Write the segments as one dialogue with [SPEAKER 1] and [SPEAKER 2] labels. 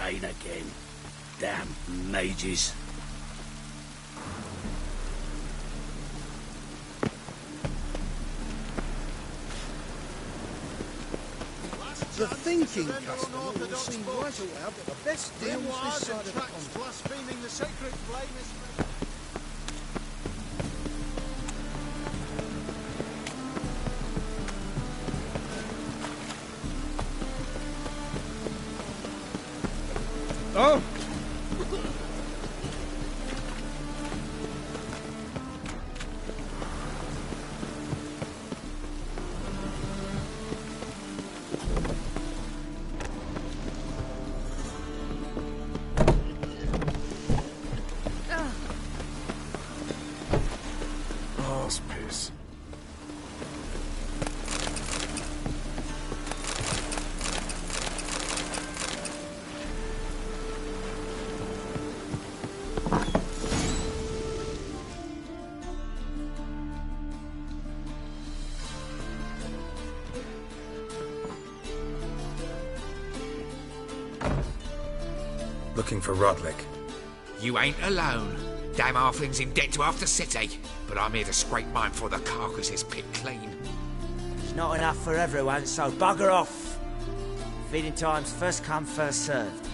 [SPEAKER 1] rain again. Damn mages.
[SPEAKER 2] The thinking customer will see right away that the best deals this side of the pond.
[SPEAKER 3] Blaspheming the sacred flame is...
[SPEAKER 2] Oh!
[SPEAKER 4] Arse piss. Looking for Rodlick.
[SPEAKER 5] You ain't alone. Damn halfling's in debt to half the city. But I'm here to scrape mine before the carcass is picked clean.
[SPEAKER 6] It's not enough for everyone, so bugger off. Feeding time's first come, first served.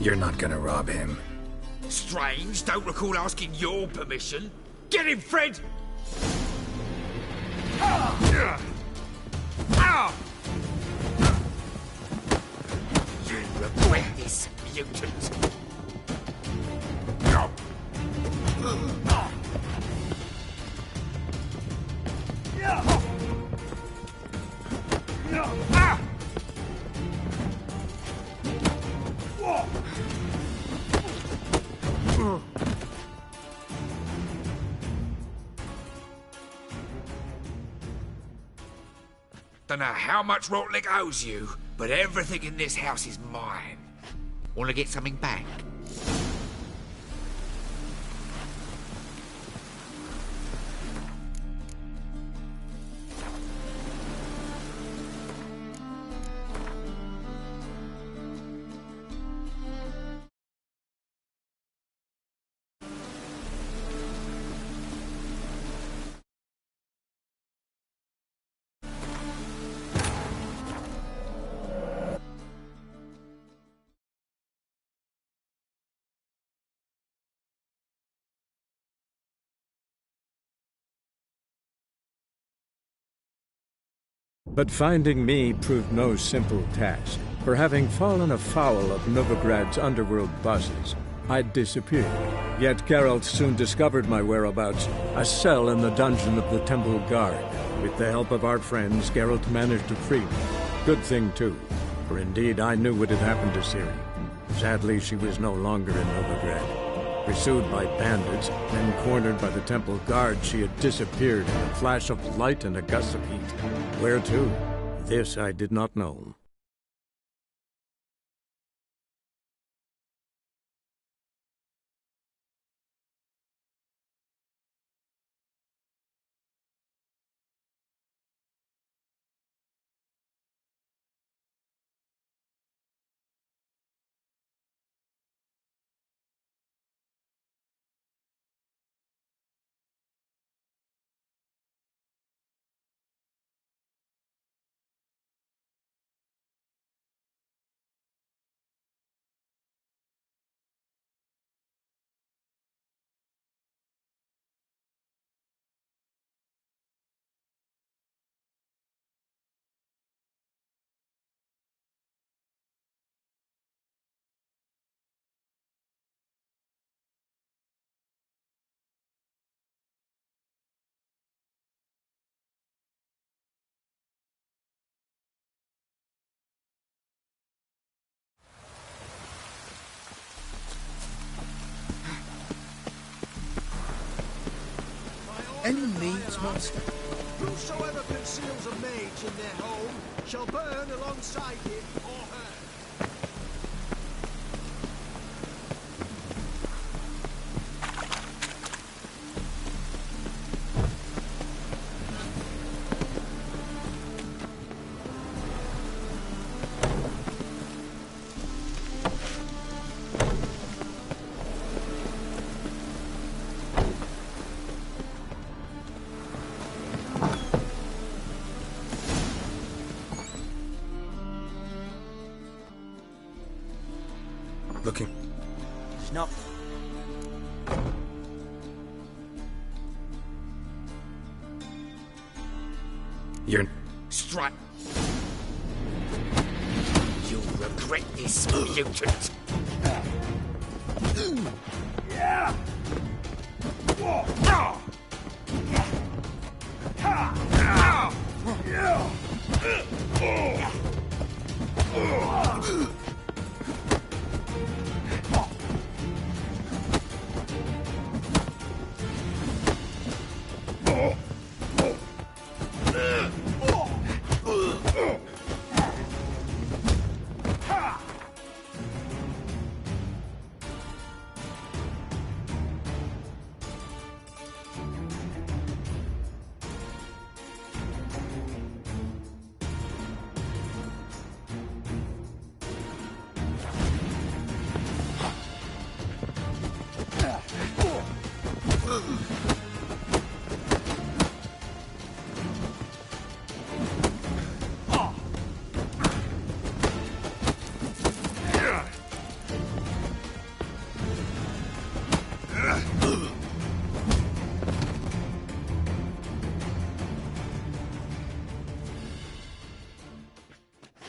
[SPEAKER 4] You're not gonna rob him.
[SPEAKER 5] Strange, don't recall asking your permission. Get him, Fred! Ow! You regret this, mutant. Don't know how much Rotlick owes you, but everything in this house is mine. Want to get something back?
[SPEAKER 7] But finding me proved no simple task, for having fallen afoul of Novigrad's underworld bosses, I'd disappeared. Yet Geralt soon discovered my whereabouts, a cell in the dungeon of the Temple Guard. With the help of our friends, Geralt managed to free me. Good thing, too, for indeed I knew what had happened to Ciri. Sadly, she was no longer in Novigrad. Pursued by bandits, then cornered by the Temple Guard, she had disappeared in a flash of light and a gust of heat. Where to? This I did not know.
[SPEAKER 2] Any needs, master?
[SPEAKER 3] Whosoever conceals a mage in their home shall burn alongside him or her.
[SPEAKER 4] Looking.
[SPEAKER 6] It's not...
[SPEAKER 4] You're...
[SPEAKER 5] Strike. You'll regret this, mutant.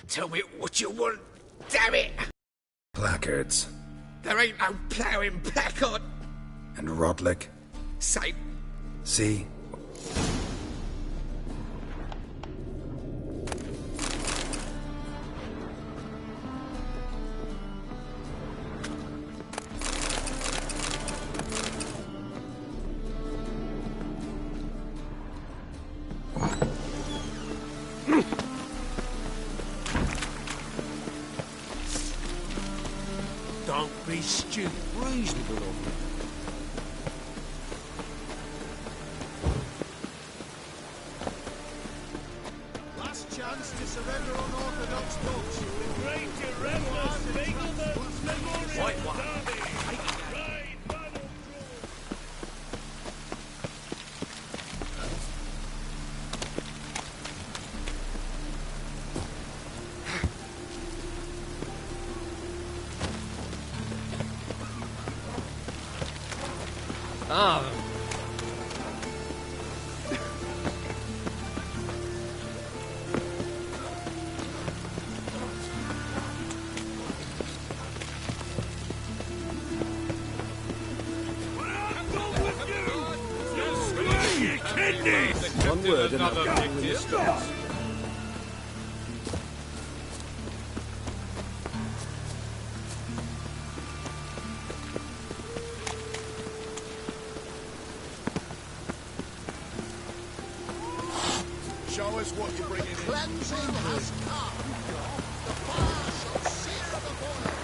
[SPEAKER 5] Tell me what you want, damn it!
[SPEAKER 4] Placards.
[SPEAKER 5] There ain't no ploughing placard.
[SPEAKER 4] And Rodlick.
[SPEAKER 5] Say,
[SPEAKER 4] See?
[SPEAKER 1] Don't be stupid. Reasonable of you.
[SPEAKER 3] Last chance to surrender unorthodox books.
[SPEAKER 1] Right one.
[SPEAKER 8] Ah.
[SPEAKER 1] One word and I'll get you in the stars.
[SPEAKER 3] Show us what you're bringing in. Cleansing has come. The fire shall sear the bones.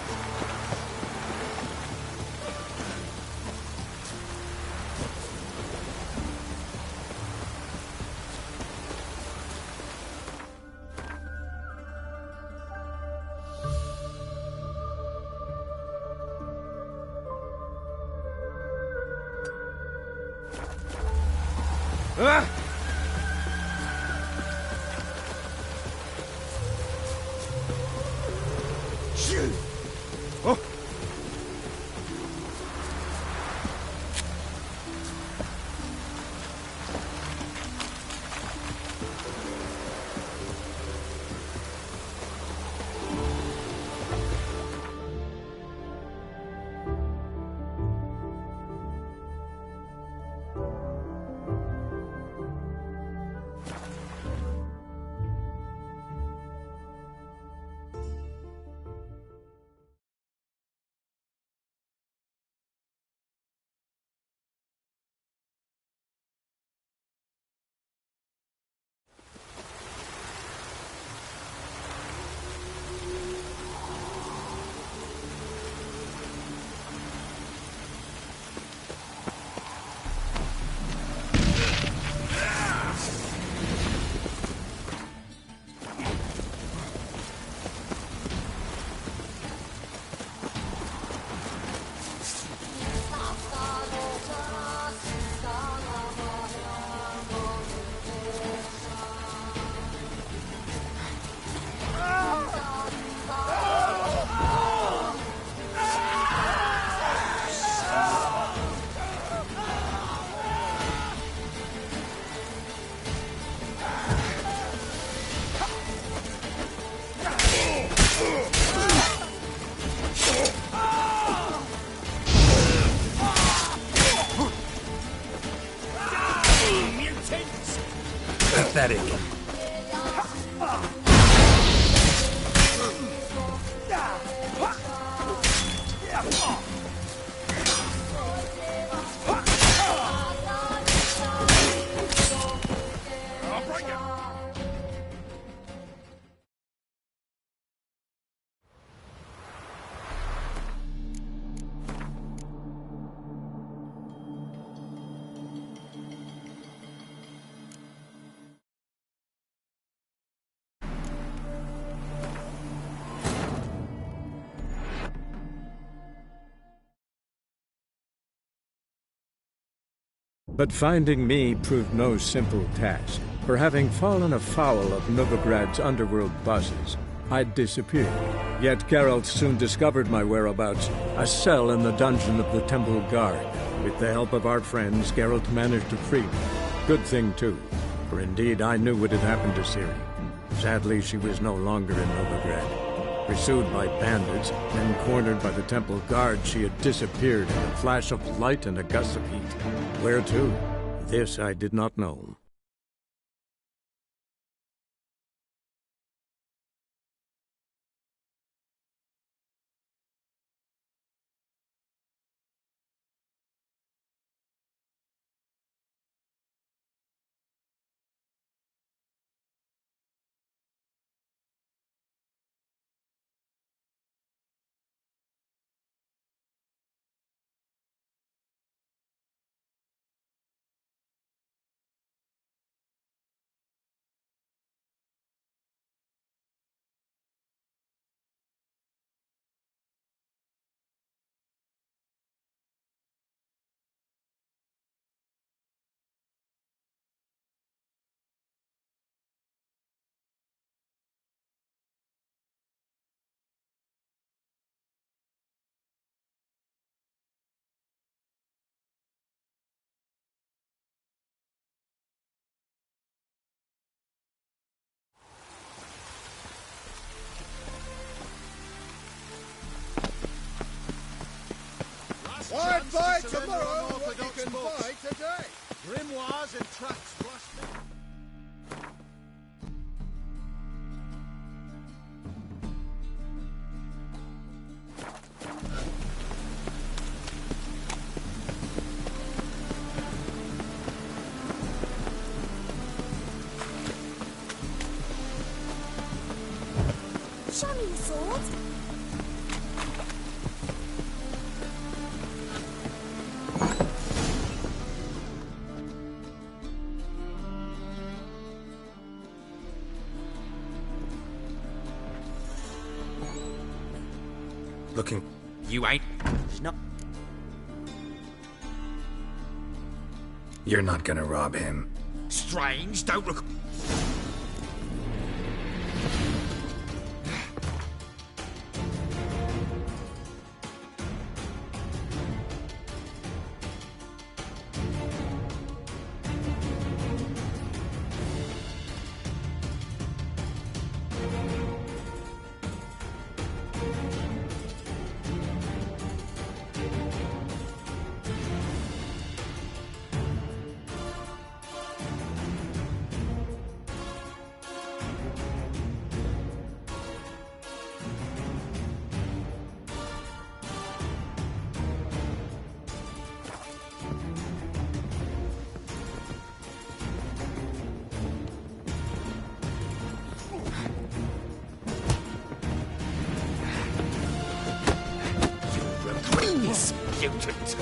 [SPEAKER 7] But finding me proved no simple task, for having fallen afoul of Novigrad's underworld bosses, I'd disappeared. Yet Geralt soon discovered my whereabouts, a cell in the dungeon of the Temple Guard. With the help of our friends, Geralt managed to free me. Good thing, too, for indeed I knew what had happened to Ciri. Sadly, she was no longer in Novigrad. Pursued by bandits, then cornered by the Temple Guard, she had disappeared in a flash of light and a gust of heat. Where to? This I did not know.
[SPEAKER 2] I'd buy tomorrow what you can buy today.
[SPEAKER 3] Grimoires and tracts blasted.
[SPEAKER 8] Show me your sword.
[SPEAKER 4] Looking.
[SPEAKER 5] You ain't.
[SPEAKER 6] It's not...
[SPEAKER 4] You're not gonna rob him.
[SPEAKER 5] Strange, don't look. Mutant.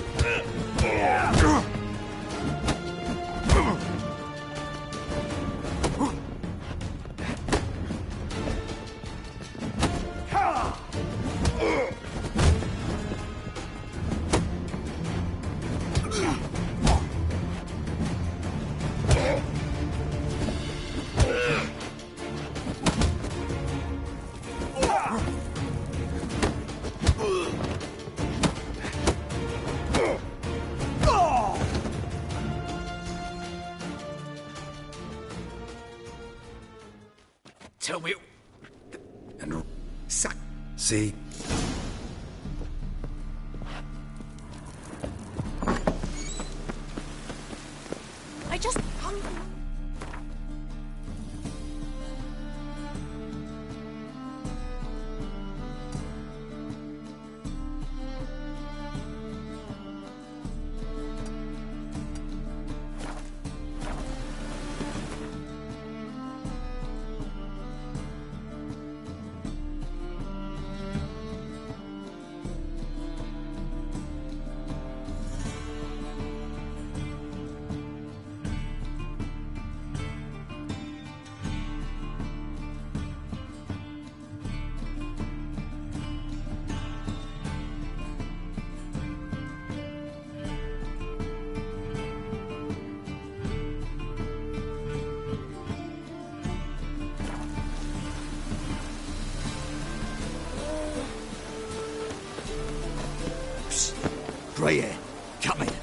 [SPEAKER 5] Tell me.
[SPEAKER 4] And
[SPEAKER 5] Suck.
[SPEAKER 4] see?
[SPEAKER 8] I just...
[SPEAKER 9] Freya, come in.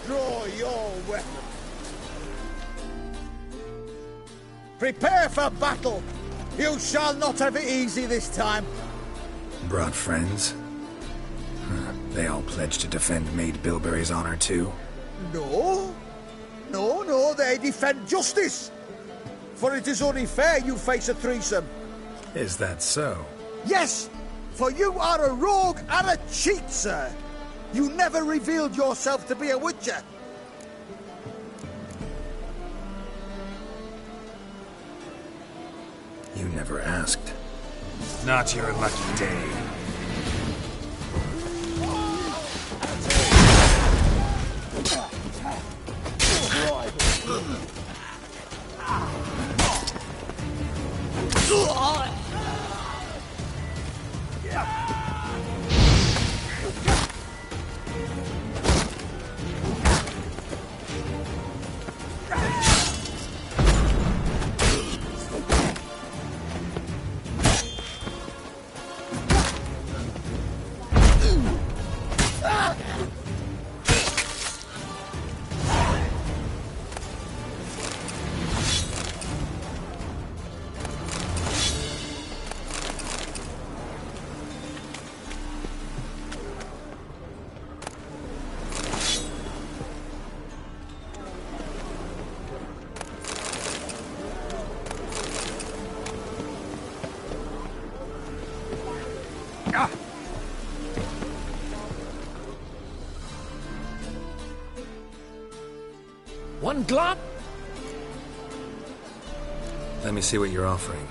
[SPEAKER 2] Draw your weapon. Prepare for battle. You shall not have it easy this time.
[SPEAKER 4] Brought friends? Huh. They all pledged to defend Maid Bilberry's honor too?
[SPEAKER 2] No. No, they defend justice. For it is only fair you face a threesome.
[SPEAKER 4] Is that so?
[SPEAKER 2] Yes, for you are a rogue and a cheat, sir. You never revealed yourself to be a witcher.
[SPEAKER 4] You never asked.
[SPEAKER 5] Not your lucky day.
[SPEAKER 1] One glop?
[SPEAKER 4] Let me see what you're offering.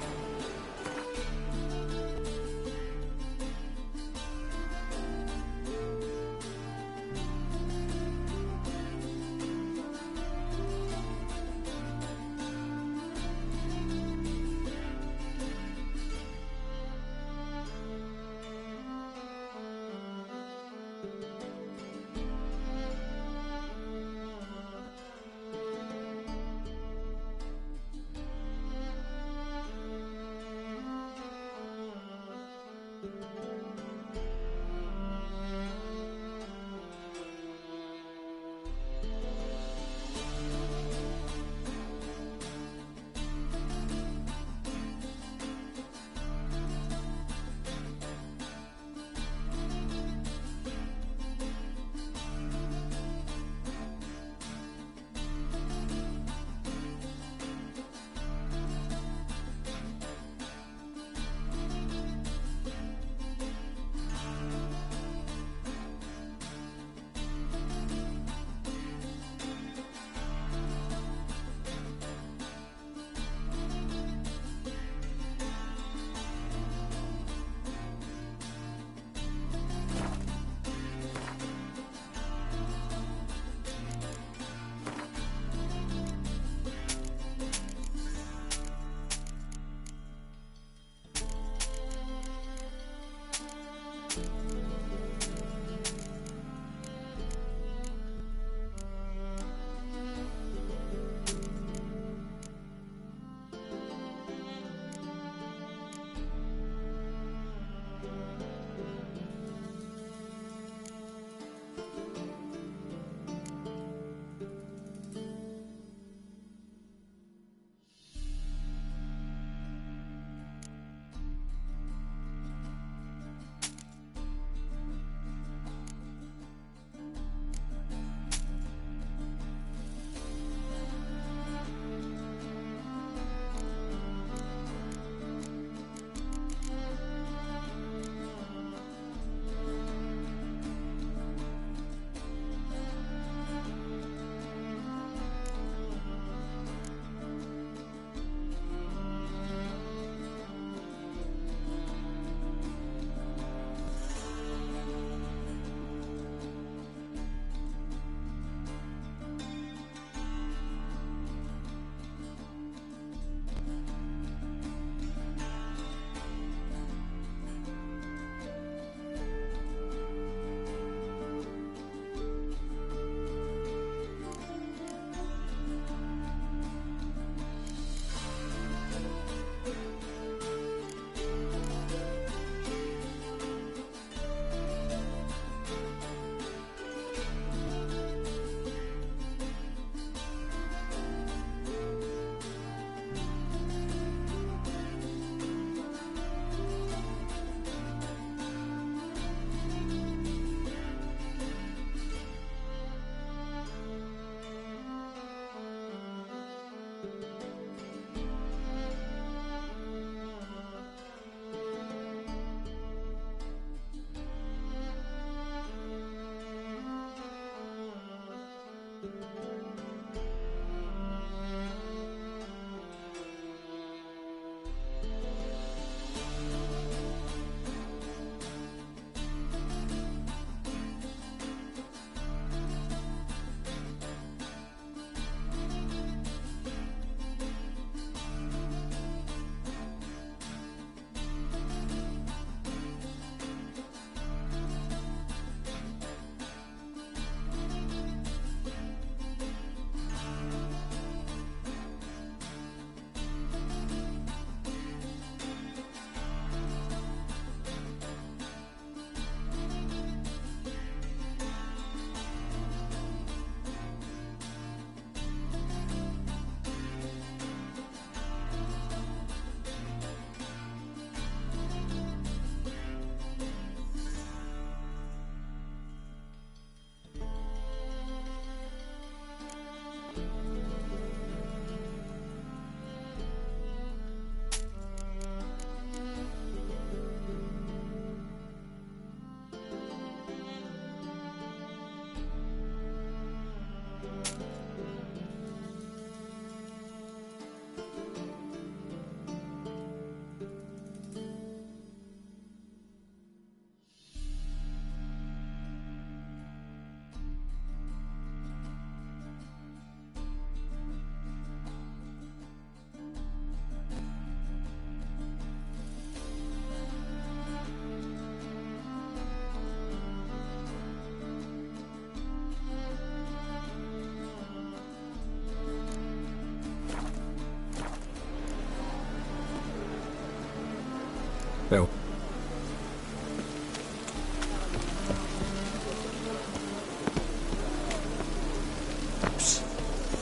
[SPEAKER 4] Well,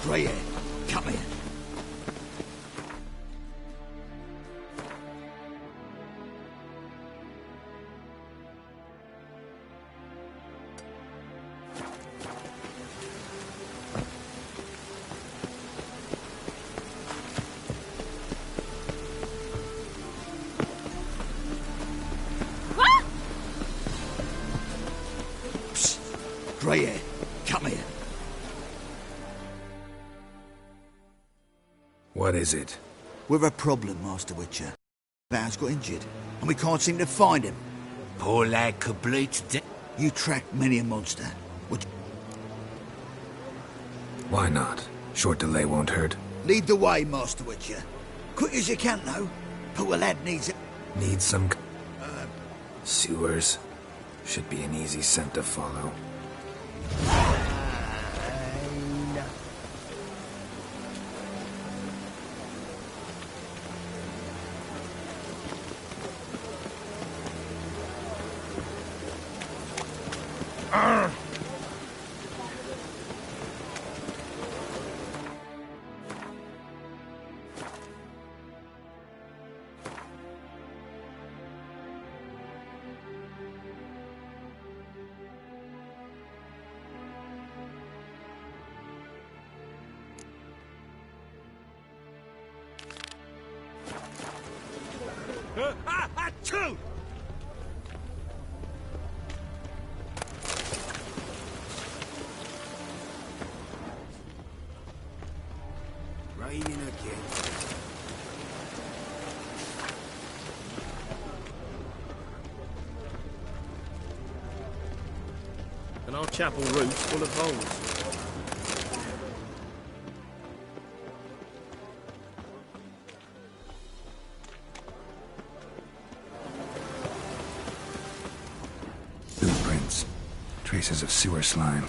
[SPEAKER 3] Grey hair, come here. Grey hair, come here.
[SPEAKER 4] what is it?
[SPEAKER 3] We've a problem, Master Witcher. Val's got injured, and we can't seem to find him.
[SPEAKER 5] Poor lad could bleed to death.
[SPEAKER 3] You tracked many a monster. Would you
[SPEAKER 4] Why not? Short delay won't hurt.
[SPEAKER 3] lead the way, Master Witcher? Quick as you can, though. Poor lad needs it.
[SPEAKER 4] Need some... sewers. Should be an easy scent to follow.
[SPEAKER 3] Two! Raining again.
[SPEAKER 2] And our chapel roof's full of holes.
[SPEAKER 4] Footprints. Traces of sewer slime.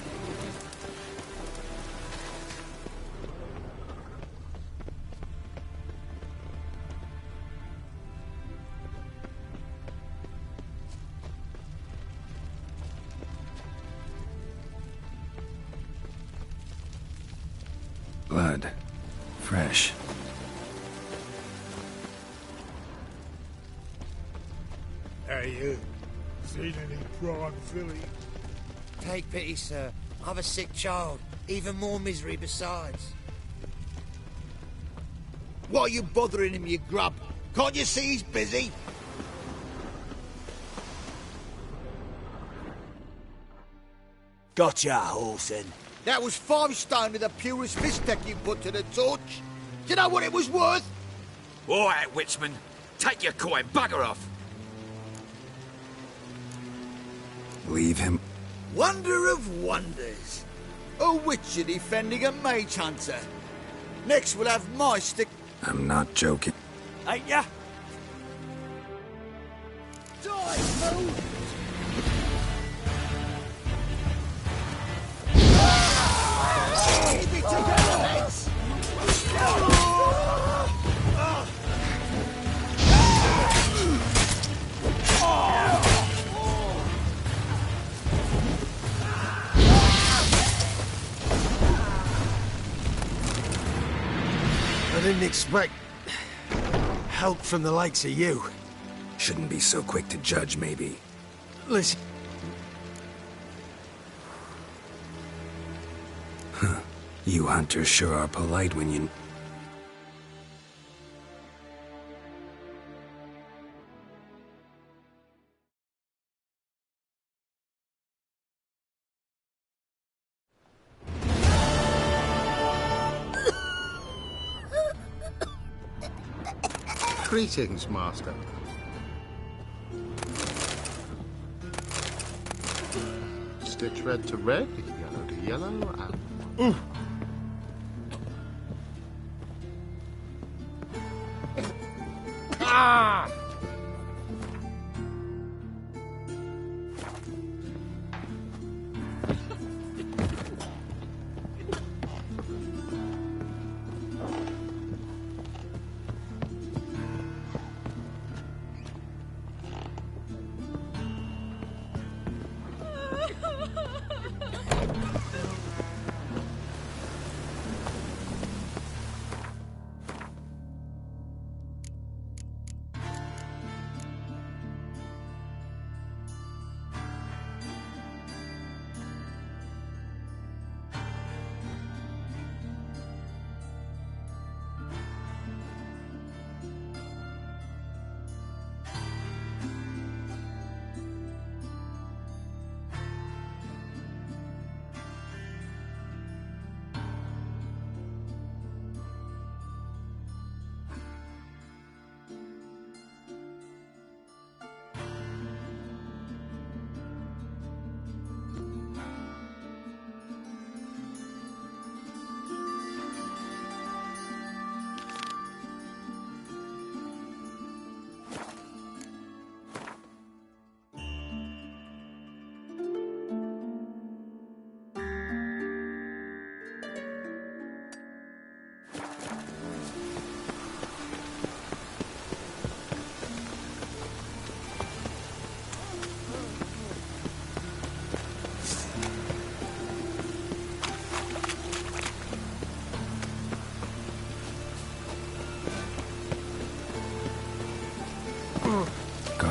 [SPEAKER 4] Blood. Fresh.
[SPEAKER 9] Hey, you. Seen any prawn filly?
[SPEAKER 10] Take pity, sir. I've a sick child. Even more misery besides.
[SPEAKER 3] Why are you bothering him, you grub? Can't you see he's busy?
[SPEAKER 6] Gotcha, Horson.
[SPEAKER 3] That was 5 stone with the purest fistech you put to the torch. Do you know what it was worth?
[SPEAKER 5] All right, Witchman. Take your coin, bugger off.
[SPEAKER 4] Leave him.
[SPEAKER 3] Wonder of wonders. A witcher defending a mage hunter. Next we'll have my stick.
[SPEAKER 4] I'm not joking.
[SPEAKER 6] Ain't ya?
[SPEAKER 3] Die, fool! Keep it together, lads!
[SPEAKER 9] I didn't expect help from the likes of you.
[SPEAKER 4] Shouldn't be so quick to judge, maybe.
[SPEAKER 9] Listen,
[SPEAKER 4] You hunters sure are polite when you...
[SPEAKER 9] greetings, Master. Stitch red to red, yellow to yellow, and...
[SPEAKER 5] Ah!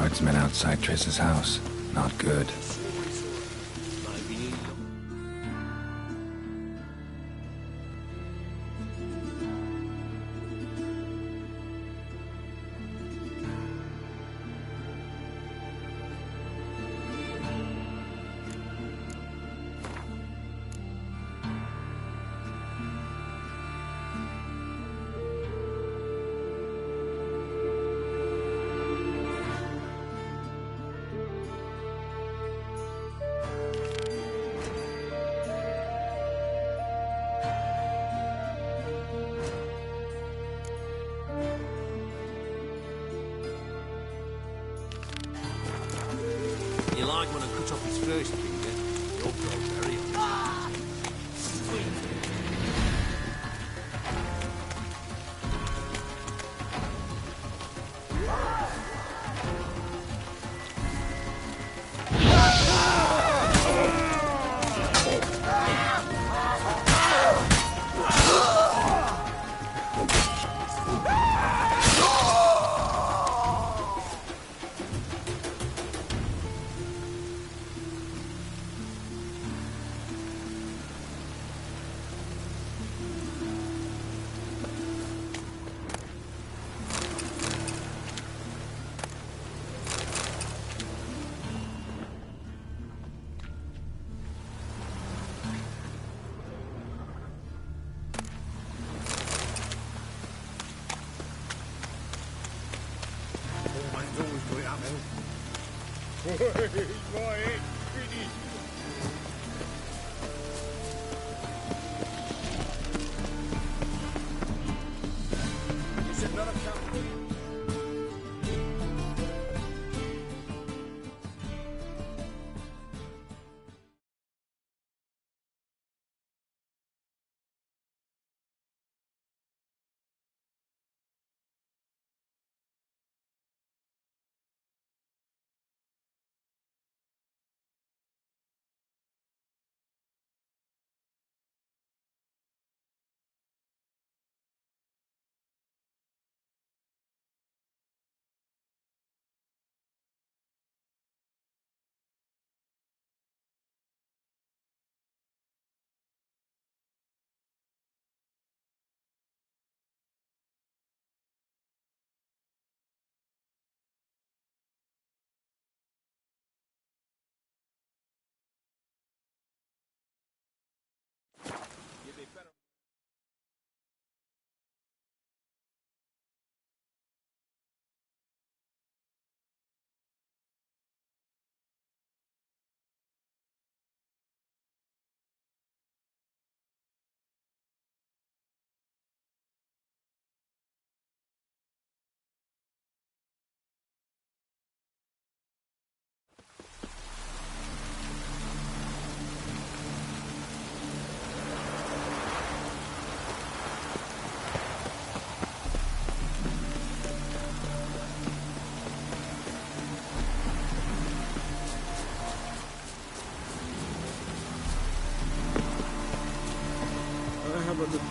[SPEAKER 4] guardsmen outside Triss's house. Not good.
[SPEAKER 1] You like when I cut off his first finger? You'll go very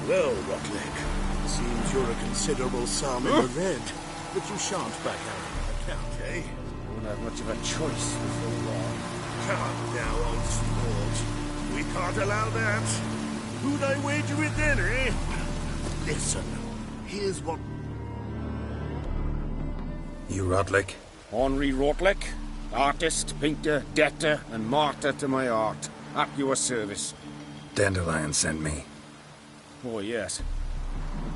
[SPEAKER 2] Well, Rockleg, seems you're a considerable sum in the red, but you shan't back out of the account, eh?
[SPEAKER 11] Won't have much of a choice before long.
[SPEAKER 2] Come now, old sport. We can't allow that. Who'd I wager with then, eh? Listen, here's what...
[SPEAKER 4] You Rotlick?
[SPEAKER 11] Henri Rotlick, artist, painter, debtor, and martyr to my art. At your service.
[SPEAKER 4] Dandelion sent me.
[SPEAKER 11] Oh, yes.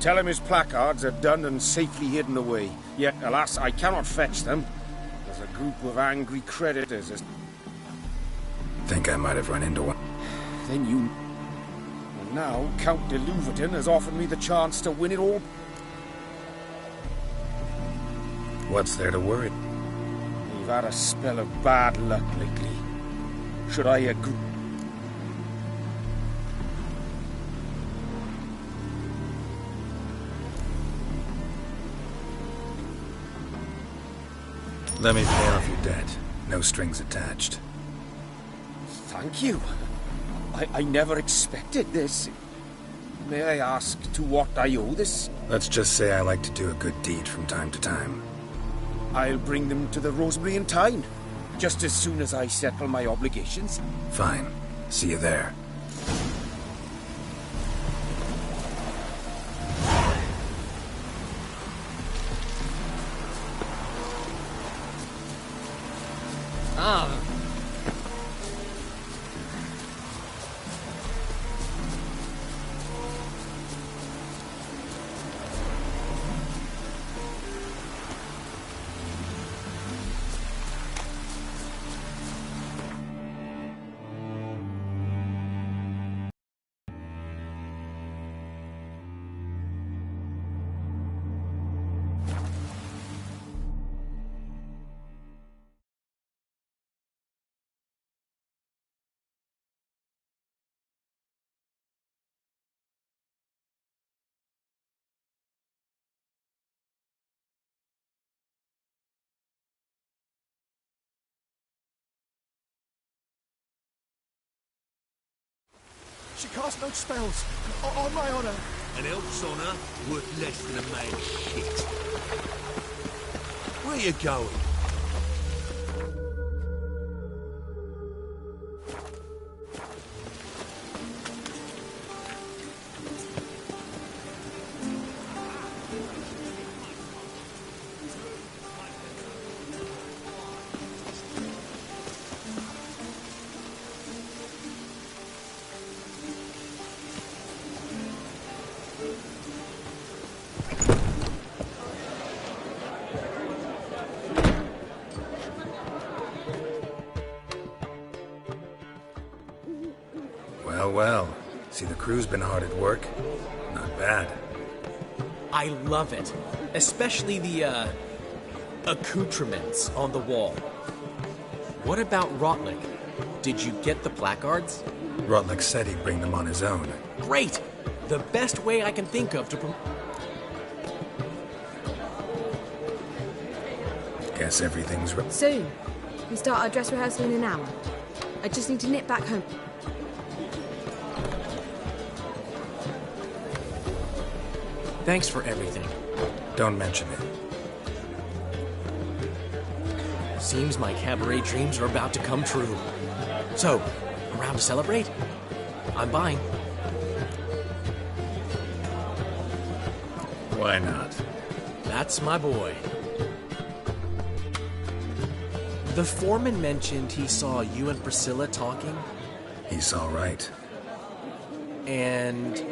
[SPEAKER 11] Tell him his placards are done and safely hidden away. Yet, alas, I cannot fetch them. There's a group of angry creditors.
[SPEAKER 4] Think I might have run into one.
[SPEAKER 11] Then you... And now, Count de Louverton has offered me the chance to win it all.
[SPEAKER 4] What's there to worry?
[SPEAKER 11] We've had a spell of bad luck lately. Should I agree?
[SPEAKER 4] Let me pay off your debt. No strings attached.
[SPEAKER 11] Thank you. I never expected this. May I ask to what I owe this?
[SPEAKER 4] Let's just say I like to do a good deed from time to time.
[SPEAKER 11] I'll bring them to the Rosebery in time, just as soon as I settle my obligations.
[SPEAKER 4] Fine. See you there.
[SPEAKER 2] She cast no spells. On my honor.
[SPEAKER 1] An elf's honour worth less than a man's shit. Where you going?
[SPEAKER 4] Well. See, the crew's been hard at work. Not bad.
[SPEAKER 12] I love it. Especially the, accoutrements on the wall. What about Rotlick? Did you get the placards?
[SPEAKER 4] Rotlick said he'd bring them on his own.
[SPEAKER 12] Great! The best way I can think of to
[SPEAKER 4] Guess everything's
[SPEAKER 8] Soon. We start our dress rehearsal in an hour. I just need to nip back home.
[SPEAKER 12] Thanks for everything.
[SPEAKER 4] Don't mention it.
[SPEAKER 12] Seems my cabaret dreams are about to come true. So, around to celebrate? I'm buying.
[SPEAKER 4] Why not?
[SPEAKER 12] That's my boy. The foreman mentioned he saw you and Priscilla talking.
[SPEAKER 4] He's all right.
[SPEAKER 12] And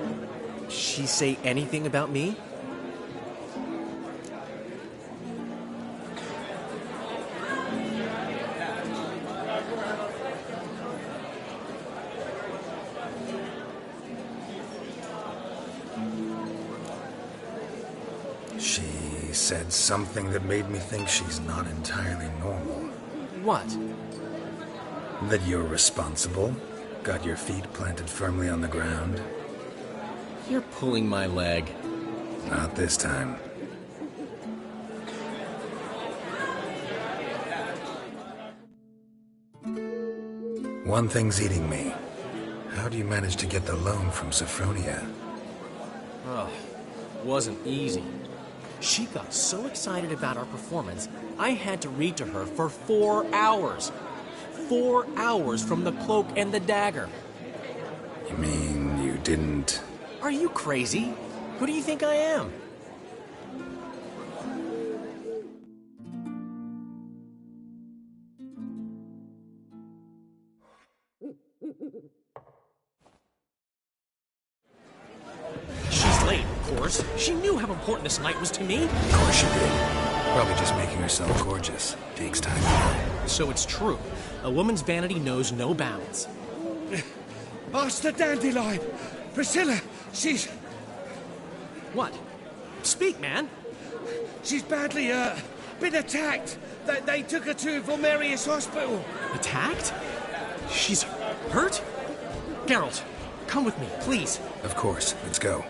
[SPEAKER 12] she say anything about me?
[SPEAKER 4] She said something that made me think she's not entirely normal.
[SPEAKER 12] What?
[SPEAKER 4] That you're responsible, got your feet planted firmly on the ground.
[SPEAKER 12] You're pulling my leg.
[SPEAKER 4] Not this time. One thing's eating me. How do you manage to get the loan from Sophronia?
[SPEAKER 12] Oh, wasn't easy. She got so excited about our performance, I had to read to her for 4 hours. 4 hours from the cloak and the dagger.
[SPEAKER 4] You mean you didn't...
[SPEAKER 12] Are you crazy? Who do you think I am? She's late, of course. She knew how important this night was to me.
[SPEAKER 4] Of course she did. Probably just making herself gorgeous. Takes time.
[SPEAKER 12] So it's true. A woman's vanity knows no bounds.
[SPEAKER 2] Master Dandelion! Priscilla, she's...
[SPEAKER 12] What? Speak, man.
[SPEAKER 2] She's badly, been attacked. They took her to Volmerius Hospital.
[SPEAKER 12] Attacked? She's hurt? Geralt, come with me, please.
[SPEAKER 4] Of course. Let's go.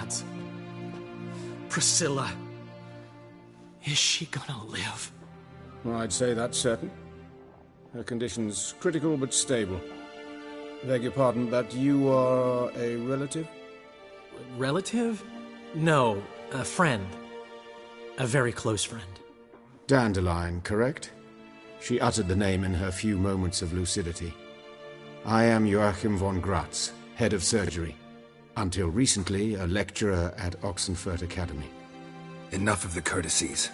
[SPEAKER 12] gods. Priscilla. Is she gonna live?
[SPEAKER 11] Well, I'd say that's certain. Her condition's critical but stable. Beg your pardon, but you are a relative?
[SPEAKER 12] Relative? No, a friend. A very close friend.
[SPEAKER 11] Dandelion, correct? She uttered the name in her few moments of lucidity. I am Joachim von Gratz, head of surgery. Until recently, a lecturer at Oxenfurt Academy.
[SPEAKER 4] Enough of the courtesies.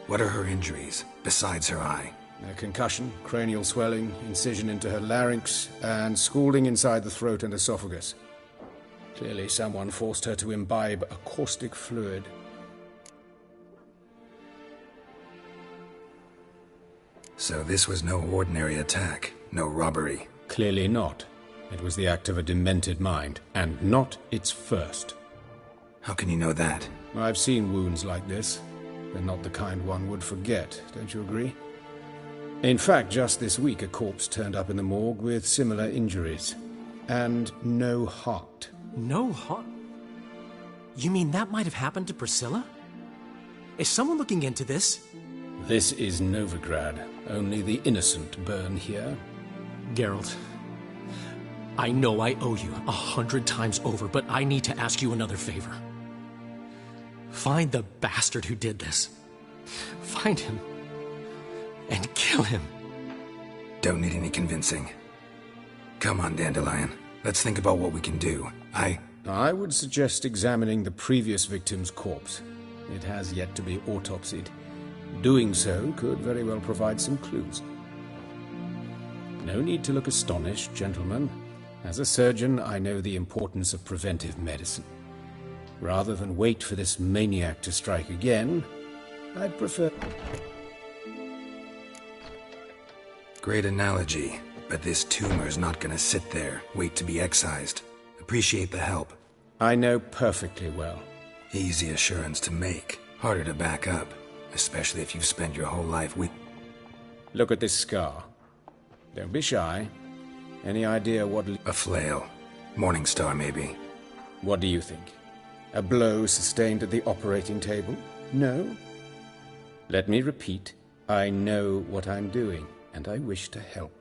[SPEAKER 4] What are her injuries, besides her eye?
[SPEAKER 11] A concussion, cranial swelling, incision into her larynx, and scalding inside the throat and esophagus. Clearly someone forced her to imbibe a caustic fluid.
[SPEAKER 4] So this was no ordinary attack, no robbery.
[SPEAKER 11] Clearly not. It was the act of a demented mind, and not its first.
[SPEAKER 4] How can you know that?
[SPEAKER 11] I've seen wounds like this. They're not the kind one would forget, don't you agree? In fact, just this week a corpse turned up in the morgue with similar injuries. And no heart.
[SPEAKER 12] No heart? You mean that might have happened to Priscilla? Is someone looking into this?
[SPEAKER 11] This is Novigrad. Only the innocent burn here.
[SPEAKER 12] Geralt, I know I owe you 100 times over, but I need to ask you another favor. Find the bastard who did this. Find him. And kill him.
[SPEAKER 4] Don't need any convincing. Come on, Dandelion. Let's think about what we can do.
[SPEAKER 11] I would suggest examining the previous victim's corpse. It has yet to be autopsied. Doing so could very well provide some clues. No need to look astonished, gentlemen. As a surgeon, I know the importance of preventive medicine. Rather than wait for this maniac to strike again, I'd prefer...
[SPEAKER 4] Great analogy, but this tumor's not gonna sit there, wait to be excised. Appreciate the help.
[SPEAKER 11] I know perfectly well.
[SPEAKER 4] Easy assurance to make, harder to back up, especially if you've spent your whole life with...
[SPEAKER 11] Look at this scar. Don't be shy. Any idea what...
[SPEAKER 4] A flail. Morning Star, maybe.
[SPEAKER 11] What do you think? A blow sustained at the operating table? No? Let me repeat. I know what I'm doing, and I wish to help.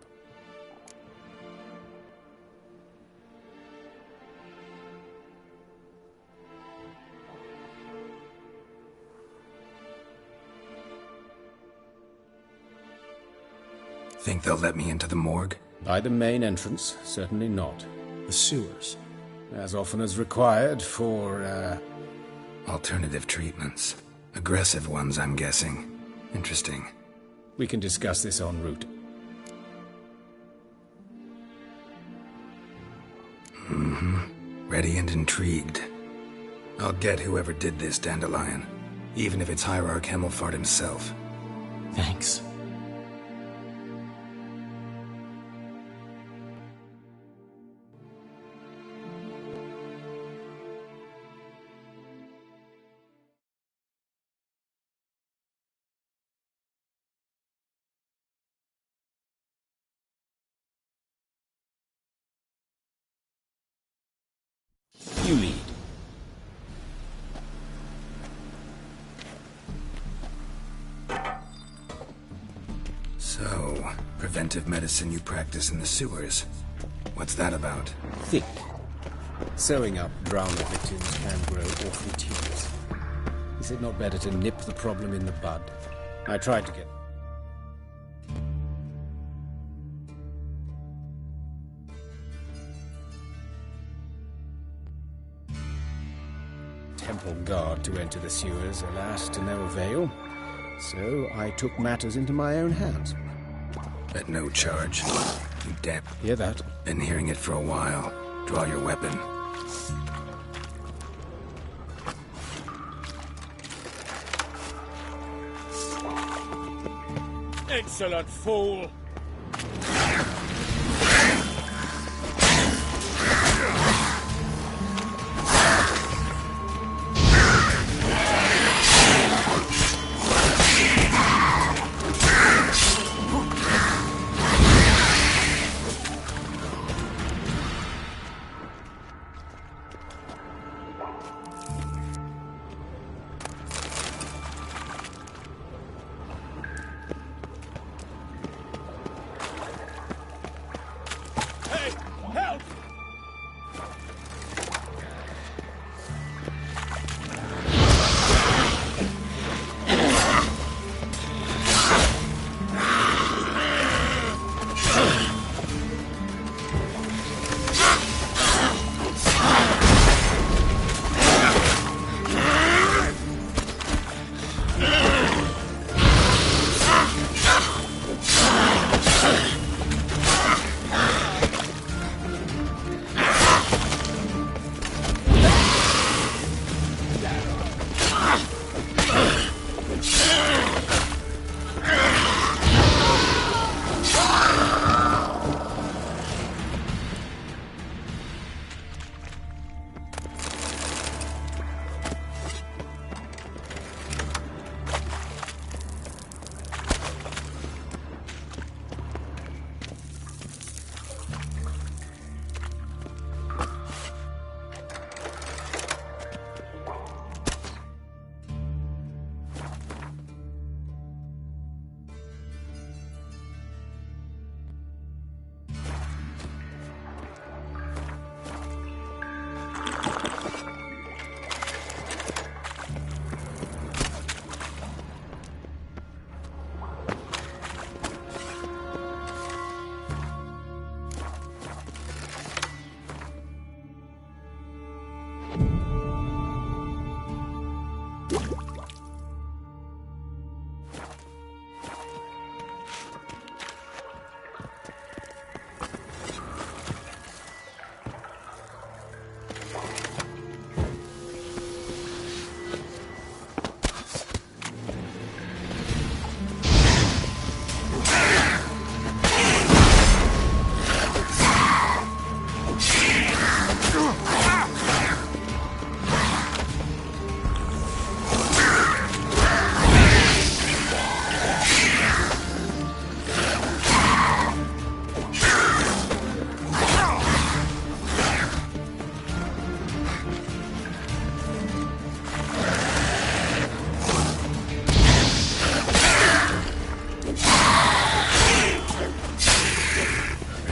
[SPEAKER 4] Think they'll let me into the morgue?
[SPEAKER 11] By the main entrance, certainly not.
[SPEAKER 12] The sewers?
[SPEAKER 11] As often as required for,
[SPEAKER 4] alternative treatments. Aggressive ones, I'm guessing. Interesting.
[SPEAKER 11] We can discuss this en route.
[SPEAKER 4] Ready and intrigued. I'll get whoever did this, Dandelion. Even if it's Hierarch Hemmelfart himself.
[SPEAKER 12] Thanks.
[SPEAKER 11] You lead.
[SPEAKER 4] So, preventive medicine you practice in the sewers. What's that about?
[SPEAKER 11] Think. Sewing up drowning victims can grow awfully tedious. Is it not better to nip the problem in the bud? I tried to get... Temple guard to enter the sewers, alas, to no avail. So I took matters into my own hands.
[SPEAKER 4] At no charge. You damn...
[SPEAKER 11] Hear that?
[SPEAKER 4] Been hearing it for a while. Draw your weapon.
[SPEAKER 11] Insolent fool!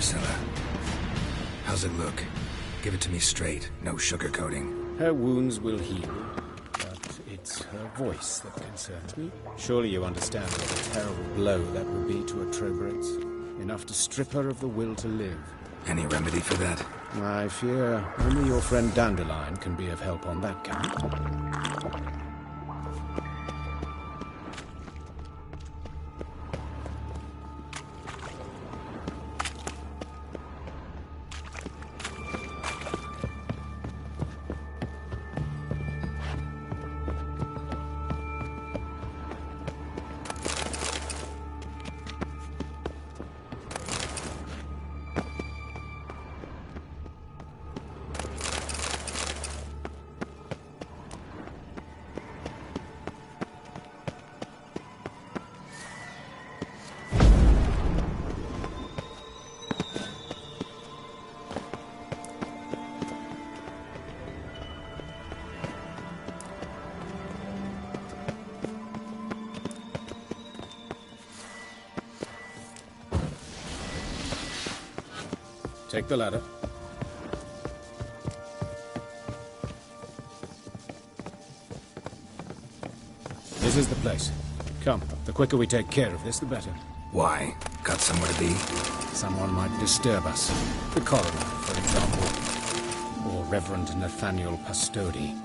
[SPEAKER 4] Priscilla. How's it look? Give it to me straight, no sugarcoating.
[SPEAKER 11] Her wounds will heal, but it's her voice that concerns me. Surely you understand what a terrible blow that would be to a Trobreitz. Enough to strip her of the will to live.
[SPEAKER 4] Any remedy for that?
[SPEAKER 11] I fear only your friend Dandelion can be of help on that count. Take the ladder. This is the place. Come, the quicker we take care of this, the better.
[SPEAKER 4] Why? Got somewhere to be?
[SPEAKER 11] Someone might disturb us. The coroner, for example. Or Reverend Nathaniel Pastodi.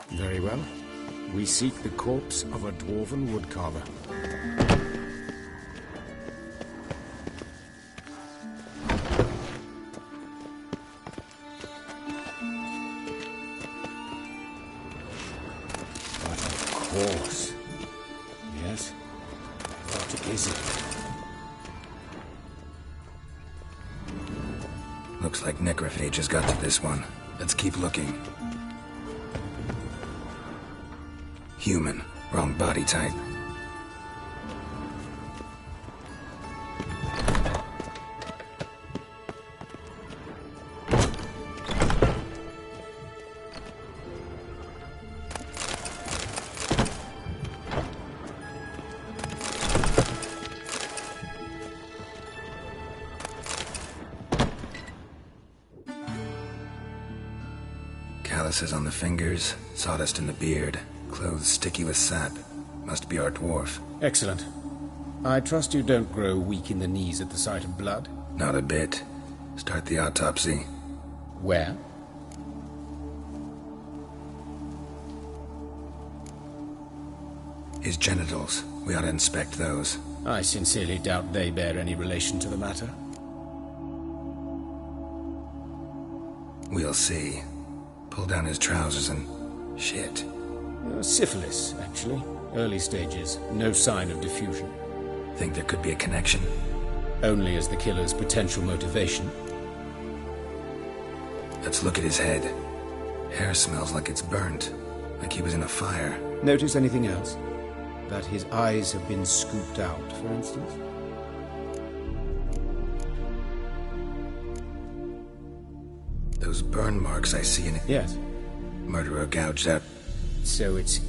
[SPEAKER 11] Very well. We seek the corpse of a dwarven woodcarver.
[SPEAKER 4] Looks like necrophages got to this one. Let's keep looking. Human. Wrong body type. Calluses on the fingers, sawdust in the beard, clothes sticky with sap. Must be our dwarf.
[SPEAKER 11] Excellent. I trust you don't grow weak in the knees at the sight of blood?
[SPEAKER 4] Not a bit. Start the autopsy.
[SPEAKER 11] Where?
[SPEAKER 4] His genitals. We ought to inspect those.
[SPEAKER 11] I sincerely doubt they bear any relation to the matter.
[SPEAKER 4] We'll see. Pull down his trousers and... shit.
[SPEAKER 11] Syphilis, actually. Early stages. No sign of diffusion.
[SPEAKER 4] Think there could be a connection?
[SPEAKER 11] Only as the killer's potential motivation.
[SPEAKER 4] Let's look at his head. Hair smells like it's burnt. Like he was in a fire.
[SPEAKER 11] Notice anything else? That his eyes have been scooped out, for instance?
[SPEAKER 4] Those burn marks I see in it.
[SPEAKER 11] Yes.
[SPEAKER 4] Murderer gouged out.
[SPEAKER 11] So it's...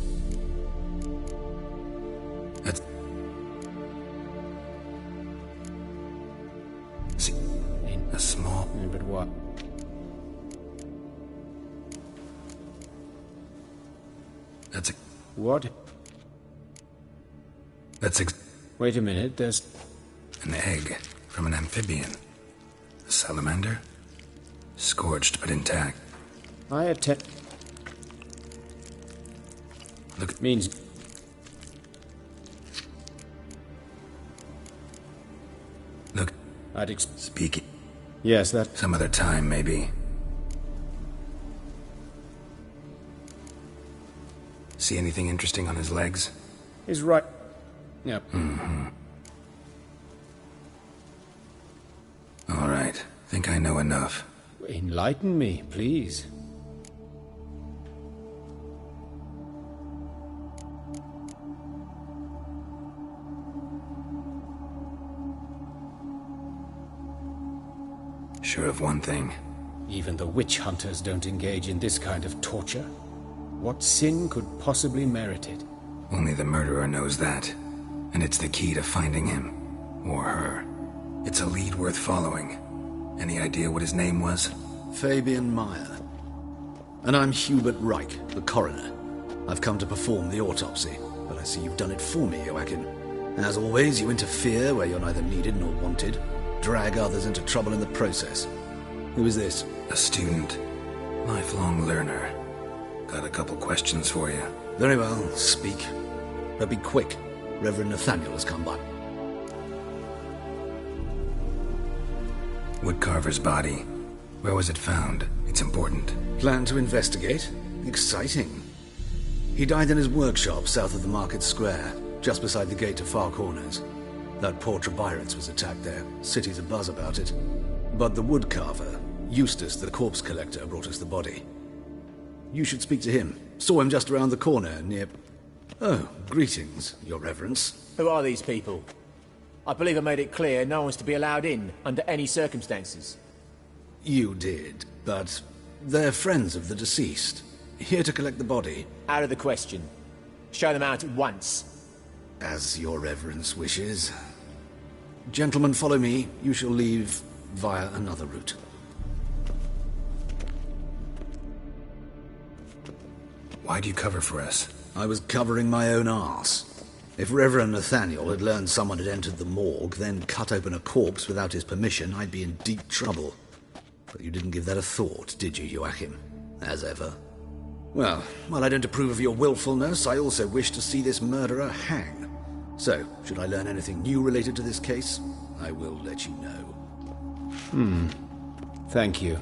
[SPEAKER 4] That's... See... a small...
[SPEAKER 11] But what?
[SPEAKER 4] That's a...
[SPEAKER 11] What?
[SPEAKER 4] That's
[SPEAKER 11] Wait a minute, there's...
[SPEAKER 4] an egg from an amphibian. A salamander? Scorched but intact.
[SPEAKER 11] I attempt...
[SPEAKER 4] Look...
[SPEAKER 11] Means...
[SPEAKER 4] Look...
[SPEAKER 11] I'd
[SPEAKER 4] Speaking...
[SPEAKER 11] Yes, that...
[SPEAKER 4] Some other time, maybe. See anything interesting on his legs?
[SPEAKER 11] Is right... Yep.
[SPEAKER 4] Mm-hmm. All right. Think I know enough.
[SPEAKER 11] Enlighten me, please.
[SPEAKER 4] Sure of one thing.
[SPEAKER 11] Even the witch hunters don't engage in this kind of torture. What sin could possibly merit it?
[SPEAKER 4] Only the murderer knows that. And it's the key to finding him. Or her. It's a lead worth following. Any idea what his name was?
[SPEAKER 13] Fabian Meyer. And I'm Hubert Reich, the coroner. I've come to perform the autopsy, but I see you've done it for me, Joachim. As always, you interfere where you're neither needed nor wanted, drag others into trouble in the process. Who is this?
[SPEAKER 4] A student. Lifelong learner. Got a couple questions for you.
[SPEAKER 13] Very well, speak. But be quick. Reverend Nathaniel has come by.
[SPEAKER 4] Woodcarver's body. Where was it found? It's important.
[SPEAKER 13] Plan to investigate? Exciting. He died in his workshop south of the market square, just beside the gate to Far Corners. That poor Trebyritz was attacked there. City's abuzz about it. But the woodcarver, Eustace the corpse collector, brought us the body. You should speak to him. Saw him just around the corner near... Oh, greetings, your reverence.
[SPEAKER 14] Who are these people? I believe I made it clear no one's to be allowed in, under any circumstances.
[SPEAKER 13] You did, but they're friends of the deceased. Here to collect the body.
[SPEAKER 14] Out of the question. Show them out at once.
[SPEAKER 13] As your reverence wishes. Gentlemen, follow me. You shall leave via another route.
[SPEAKER 4] Why'd you cover for us?
[SPEAKER 13] I was covering my own arse. If Reverend Nathaniel had learned someone had entered the morgue, then cut open a corpse without his permission, I'd be in deep trouble. But you didn't give that a thought, did you, Joachim? As ever. Well, while I don't approve of your willfulness, I also wish to see this murderer hang. So, should I learn anything new related to this case, I will let you know.
[SPEAKER 11] Thank you.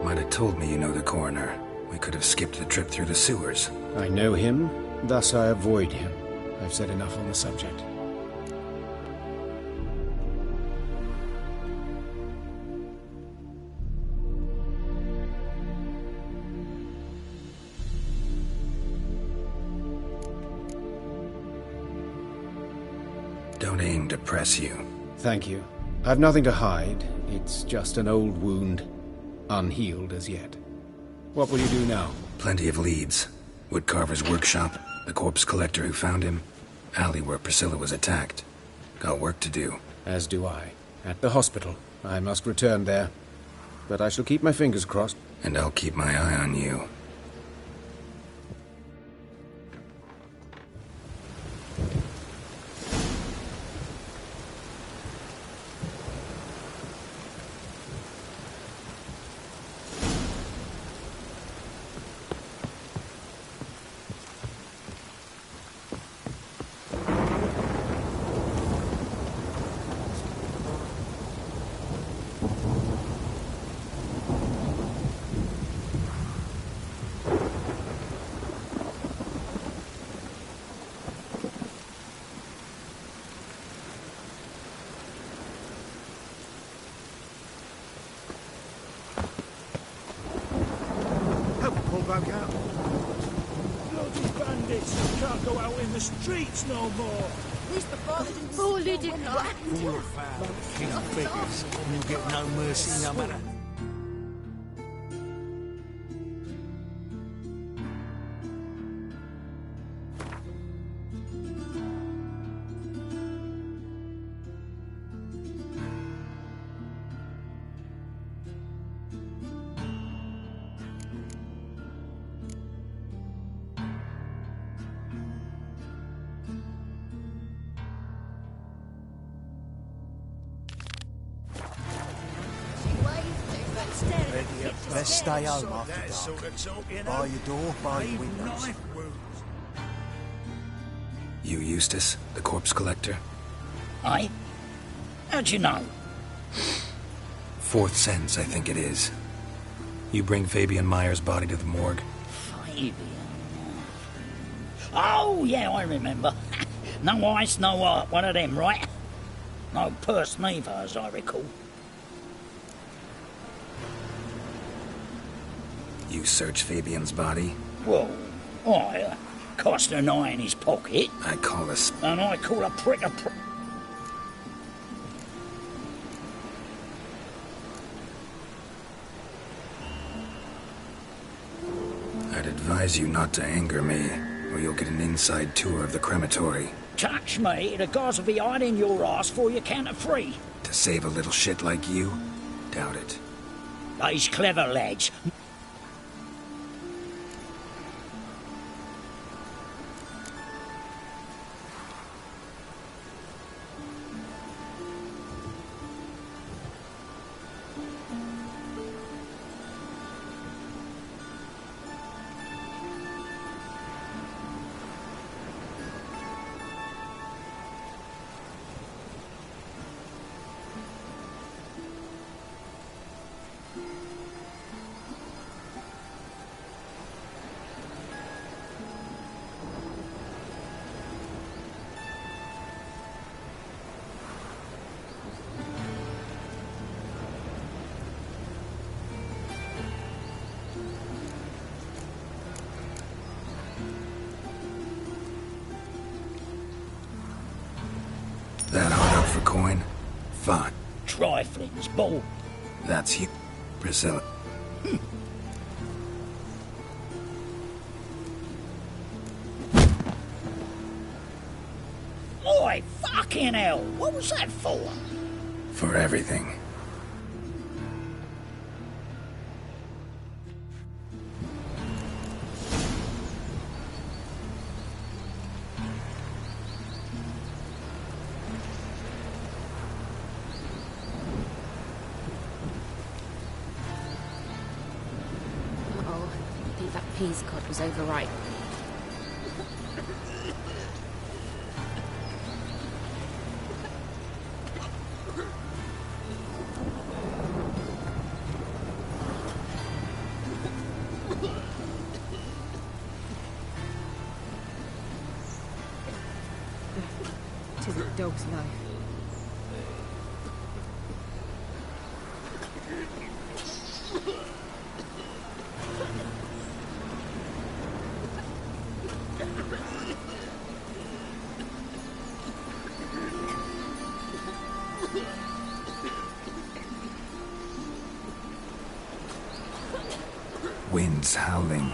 [SPEAKER 4] Might have told me you know the coroner. We could have skipped the trip through the sewers.
[SPEAKER 11] I know him, thus I avoid him. I've said enough on the subject.
[SPEAKER 4] Don't aim to press you.
[SPEAKER 11] Thank you. I've nothing to hide. It's just an old wound. Unhealed as yet. What will you do now?
[SPEAKER 4] Plenty of leads. Woodcarver's workshop, the corpse collector who found him, alley where Priscilla was attacked. Got work to do.
[SPEAKER 11] As do I. At the hospital. I must return there. But I shall keep my fingers crossed.
[SPEAKER 4] And I'll keep my eye on you.
[SPEAKER 2] Back out.
[SPEAKER 15] Bloody bandits! Can't go out in the streets no more!
[SPEAKER 8] At least before they didn't
[SPEAKER 10] Poor Ludica.
[SPEAKER 1] Fool of foul, king of beggars, and you'll get no mercy no matter.
[SPEAKER 15] Best stay home after dark. Bar your door, bar your windows.
[SPEAKER 4] You Eustace, the corpse collector?
[SPEAKER 16] Aye? How'd you know?
[SPEAKER 4] Fourth sense, I think it is. You bring Fabian Meyer's body to the morgue?
[SPEAKER 16] Fabian? Oh, yeah, I remember. No ice, no art, one of them, right? No purse neither, as I recall.
[SPEAKER 4] You search Fabian's body?
[SPEAKER 16] Well, I cast an eye in his pocket.
[SPEAKER 4] I call a...
[SPEAKER 16] And I call a prick a prick.
[SPEAKER 4] I'd advise you not to anger me, or you'll get an inside tour of the crematory.
[SPEAKER 16] Touch me, the guards will be hiding your ass for your counter free.
[SPEAKER 4] To save a little shit like you? Doubt it.
[SPEAKER 16] These clever lads.
[SPEAKER 4] That hard up for coin? Fine.
[SPEAKER 16] Trifling's bull.
[SPEAKER 4] That's you, Priscilla.
[SPEAKER 16] Oi, fucking hell! What was that for?
[SPEAKER 4] For everything.
[SPEAKER 8] I think that peas cod was overripe. Tis a dog's life.
[SPEAKER 4] Winds howling.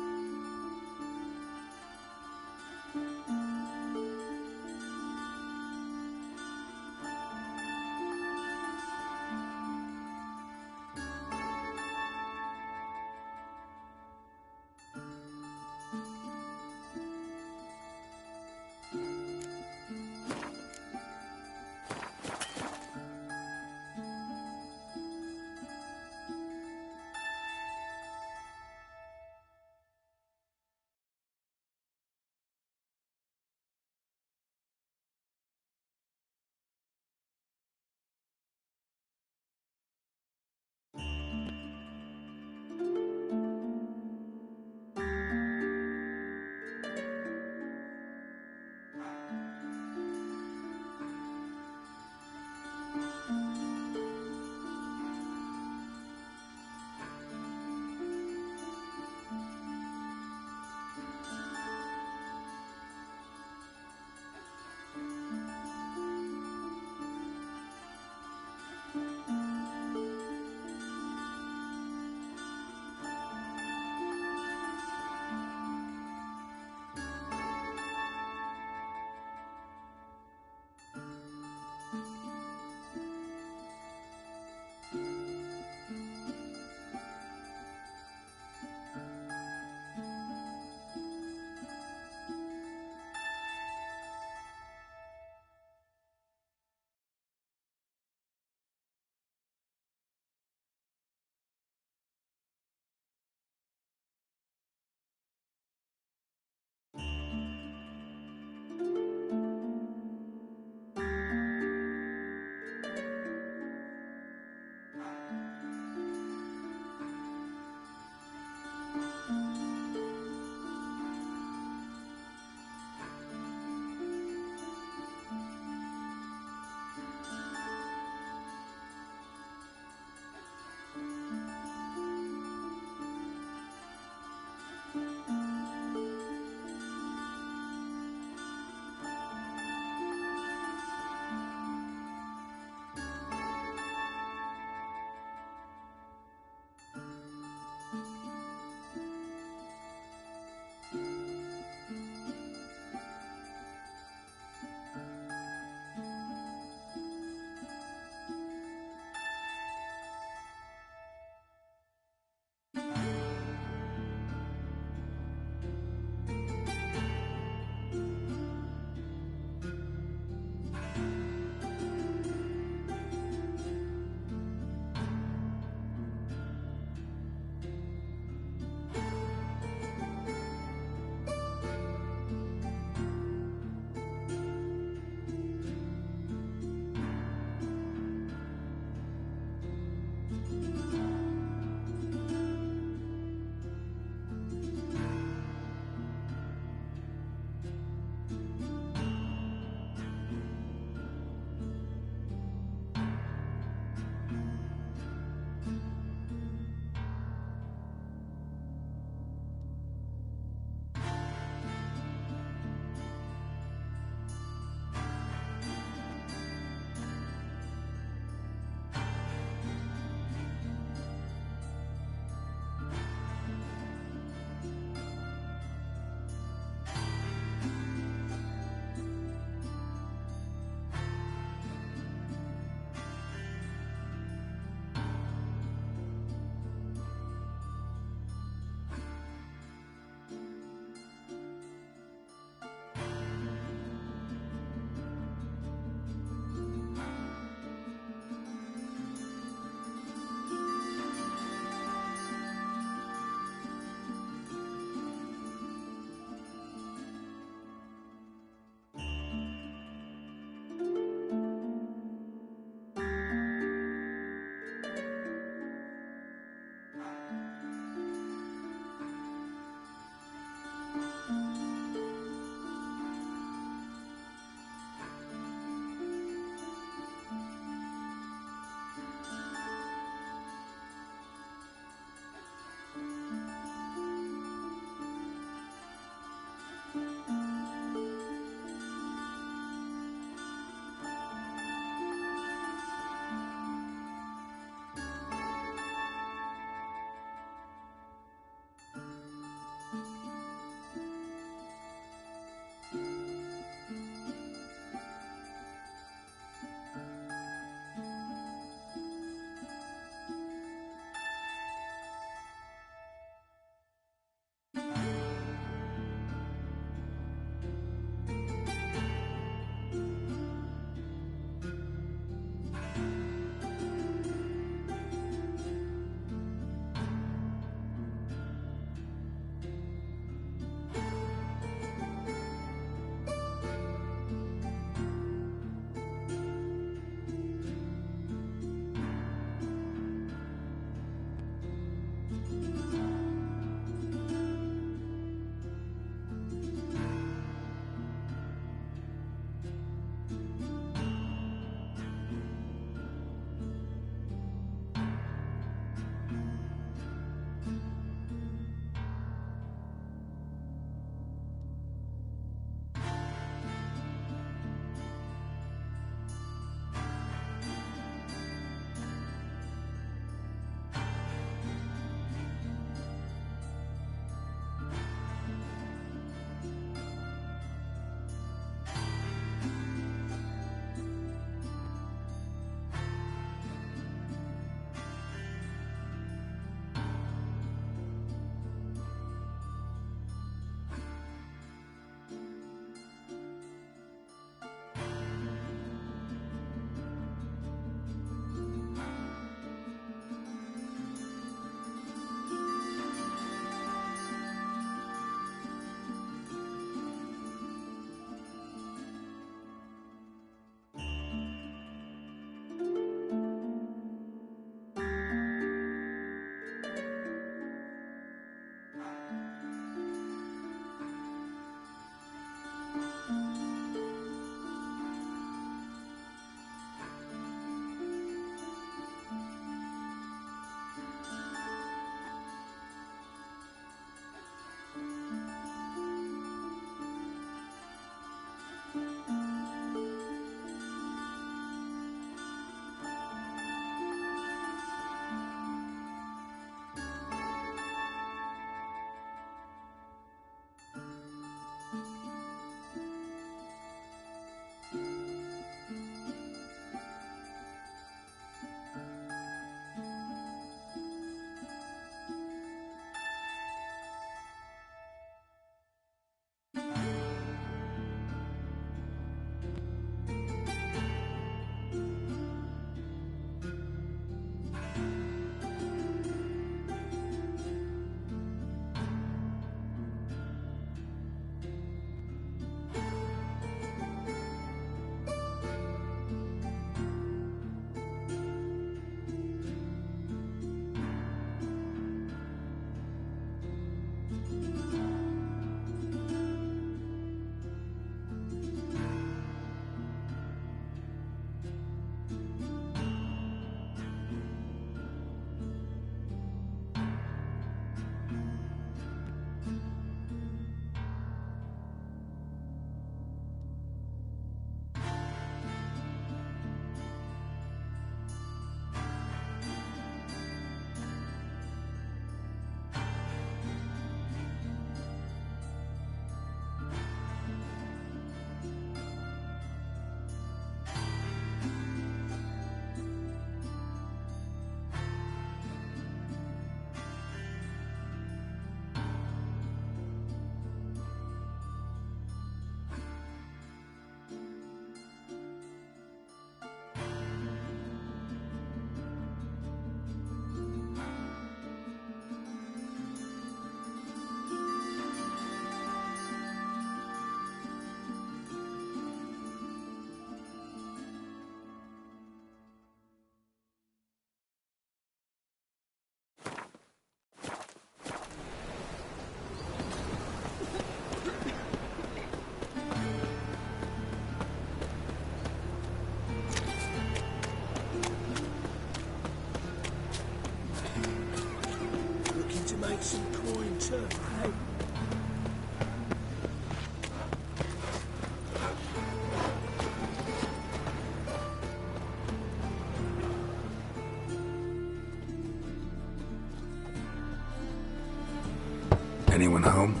[SPEAKER 4] anyone home?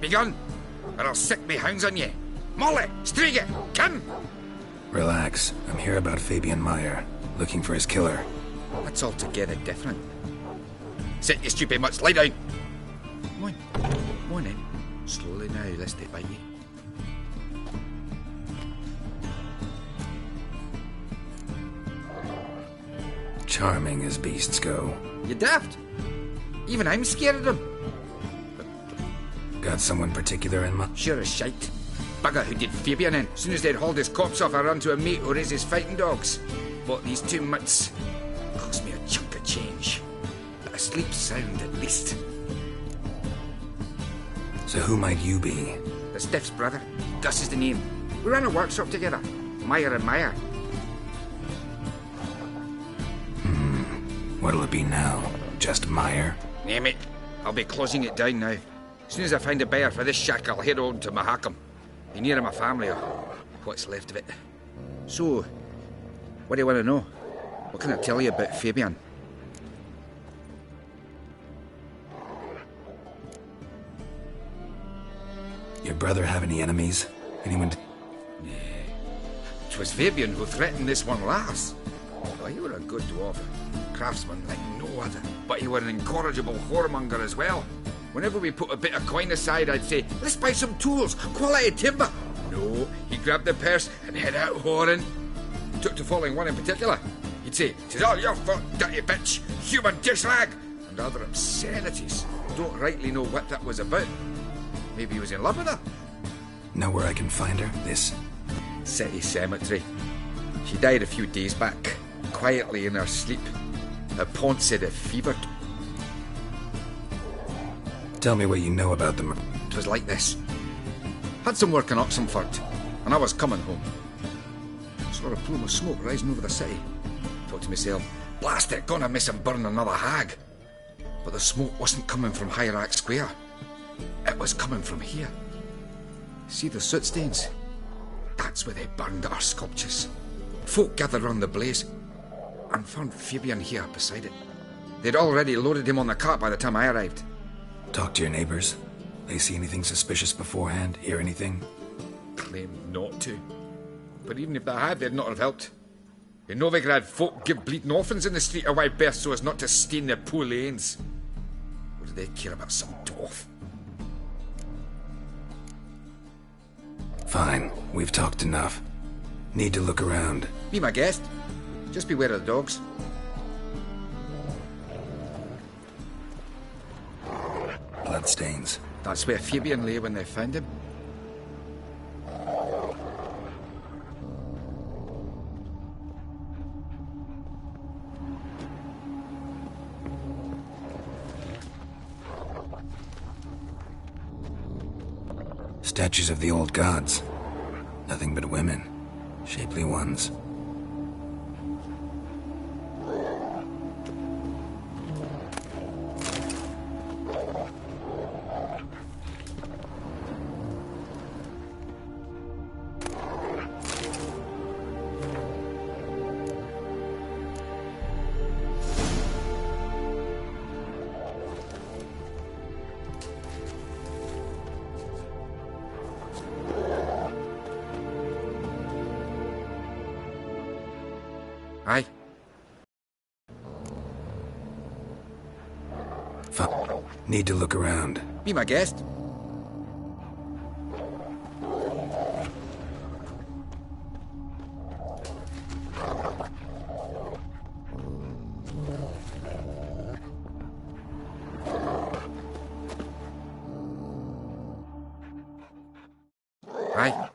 [SPEAKER 5] Begone, or I'll sick me hounds on ye. Molly, Striga, come!
[SPEAKER 4] Relax. I'm here about Fabian Meyer, looking for his killer.
[SPEAKER 5] That's altogether different. Sit, you stupid mutts, lie down. Come on, come on then. Slowly now, lest it bite ye.
[SPEAKER 4] Charming as beasts go.
[SPEAKER 5] You daft? Even I'm scared of them.
[SPEAKER 4] Got someone particular in mind?
[SPEAKER 5] Sure as shite. Bugger who did Fabian in. As soon as they'd hauled his corpse off, I run to a mate who raises fighting dogs. Bought these 2 mutts. Cost me a chunk of change. But asleep sound at least.
[SPEAKER 4] So who might you be?
[SPEAKER 5] The Stiff's brother. Gus is the name. We ran a workshop together. Meyer and Meyer.
[SPEAKER 4] What'll it be now? Just Meyer?
[SPEAKER 5] Name it. I'll be closing it down now. As soon as I find a buyer for this shack, I'll head on to Mahakam. Be near my family, or what's left of it. So, what do you want to know? What can I tell you about Fabian?
[SPEAKER 4] Your brother have any enemies? Anyone?
[SPEAKER 5] Nah. 'Twas Fabian who threatened this one last. Oh, he were a good dwarf. Craftsman like no other. But he were an incorrigible whoremonger as well. Whenever we put a bit of coin aside, I'd say, let's buy some tools, quality timber. No, he grabbed the purse and head out whoring. Took to following one in particular. He'd say, "'Tis all your fault, dirty bitch, human dishrag," and other obscenities. Don't rightly know what that was about. Maybe he was in love with her.
[SPEAKER 4] Know where I can find her? This
[SPEAKER 5] City Cemetery. She died a few days back, quietly in her sleep. Her pawn said it fevered.
[SPEAKER 4] Tell me what you know about them.
[SPEAKER 5] 'Twas like this. Had some work in Oxenford, and I was coming home. Saw a plume of smoke rising over the city. Thought to myself, blast it, gonna miss and burn another hag. But the smoke wasn't coming from Hierarch Square. It was coming from here. See the soot stains? That's where they burned our sculptures. Folk gathered round the blaze and found Fabian here beside it. They'd already loaded him on the cart by the time I arrived.
[SPEAKER 4] Talk to your neighbors. They see anything suspicious beforehand? Hear anything?
[SPEAKER 5] Claimed not to. But even if they had, they'd not have helped. In Novigrad, folk give bleeding orphans in the street a wide berth so as not to stain their poor lanes. What do they care about some dwarf?
[SPEAKER 4] Fine. We've talked enough. Need to look around.
[SPEAKER 5] Be my guest. Just beware of the dogs.
[SPEAKER 4] Bloodstains.
[SPEAKER 5] That's where Fabian lay when they found him.
[SPEAKER 4] Statues of the old gods. Nothing but women. Shapely ones.
[SPEAKER 5] Aye.
[SPEAKER 4] Need to look around.
[SPEAKER 5] Be my guest. Aye.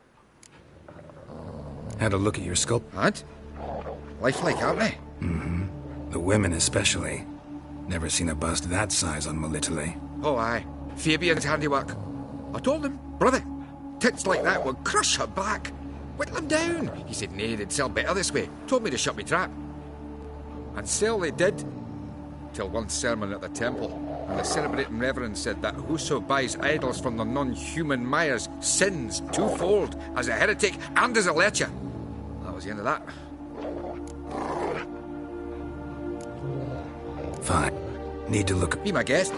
[SPEAKER 4] Had a look at your sculpt.
[SPEAKER 5] What? Lifelike, aren't they?
[SPEAKER 4] Mm-hmm. The women especially. Never seen a bust that size on Molitale.
[SPEAKER 5] Oh, aye. Fabian's handiwork. I told him, brother, tits like that will crush her back. Whittle them down. He said, nay, they'd sell better this way. Told me to shut me trap. And sell they did. Till one sermon at the temple, and the celebrating reverend said that whoso buys idols from the non-human Myers sins twofold, as a heretic and as a lecher. That was the end of that.
[SPEAKER 4] Fine. Need to look.
[SPEAKER 5] Be my guest.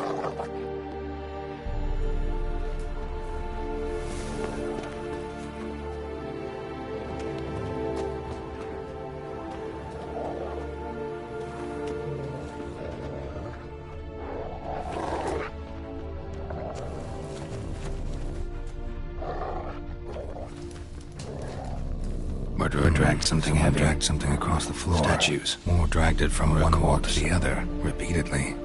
[SPEAKER 4] Murderer dragged something heavy. Dragged something across the floor. Statues. More dragged it from one wall to the other, repeatedly.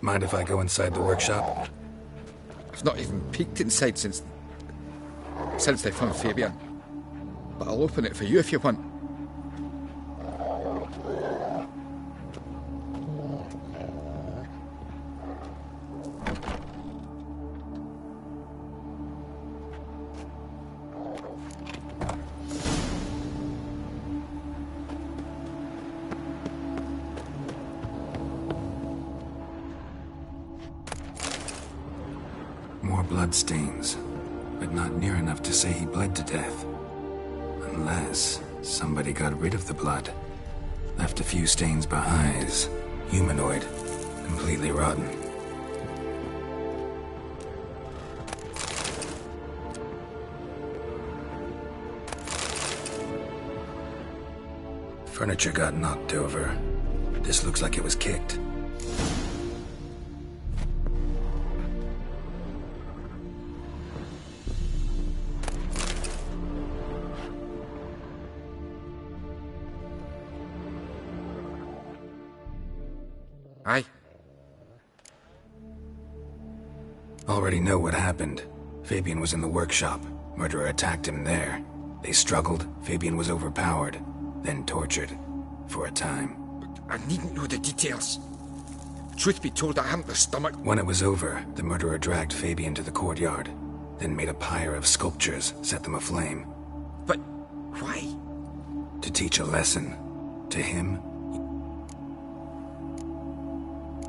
[SPEAKER 4] Mind if I go inside the workshop?
[SPEAKER 5] I've not even peeked inside since they found Fabian. But I'll open it for you if you want.
[SPEAKER 4] More bloodstains, but not near enough to say he bled to death. Unless somebody got rid of the blood. Left a few stains behind. Humanoid. Completely rotten. Furniture got knocked over. This looks like it was kicked.
[SPEAKER 5] Aye.
[SPEAKER 4] Already know what happened. Fabian was in the workshop. Murderer attacked him there. They struggled. Fabian was overpowered, then tortured. For a time.
[SPEAKER 5] I needn't know the details. Truth be told, I haven't the stomach.
[SPEAKER 4] When it was over, the murderer dragged Fabian to the courtyard, then made a pyre of sculptures, set them aflame.
[SPEAKER 5] But why?
[SPEAKER 4] To teach a lesson. To him.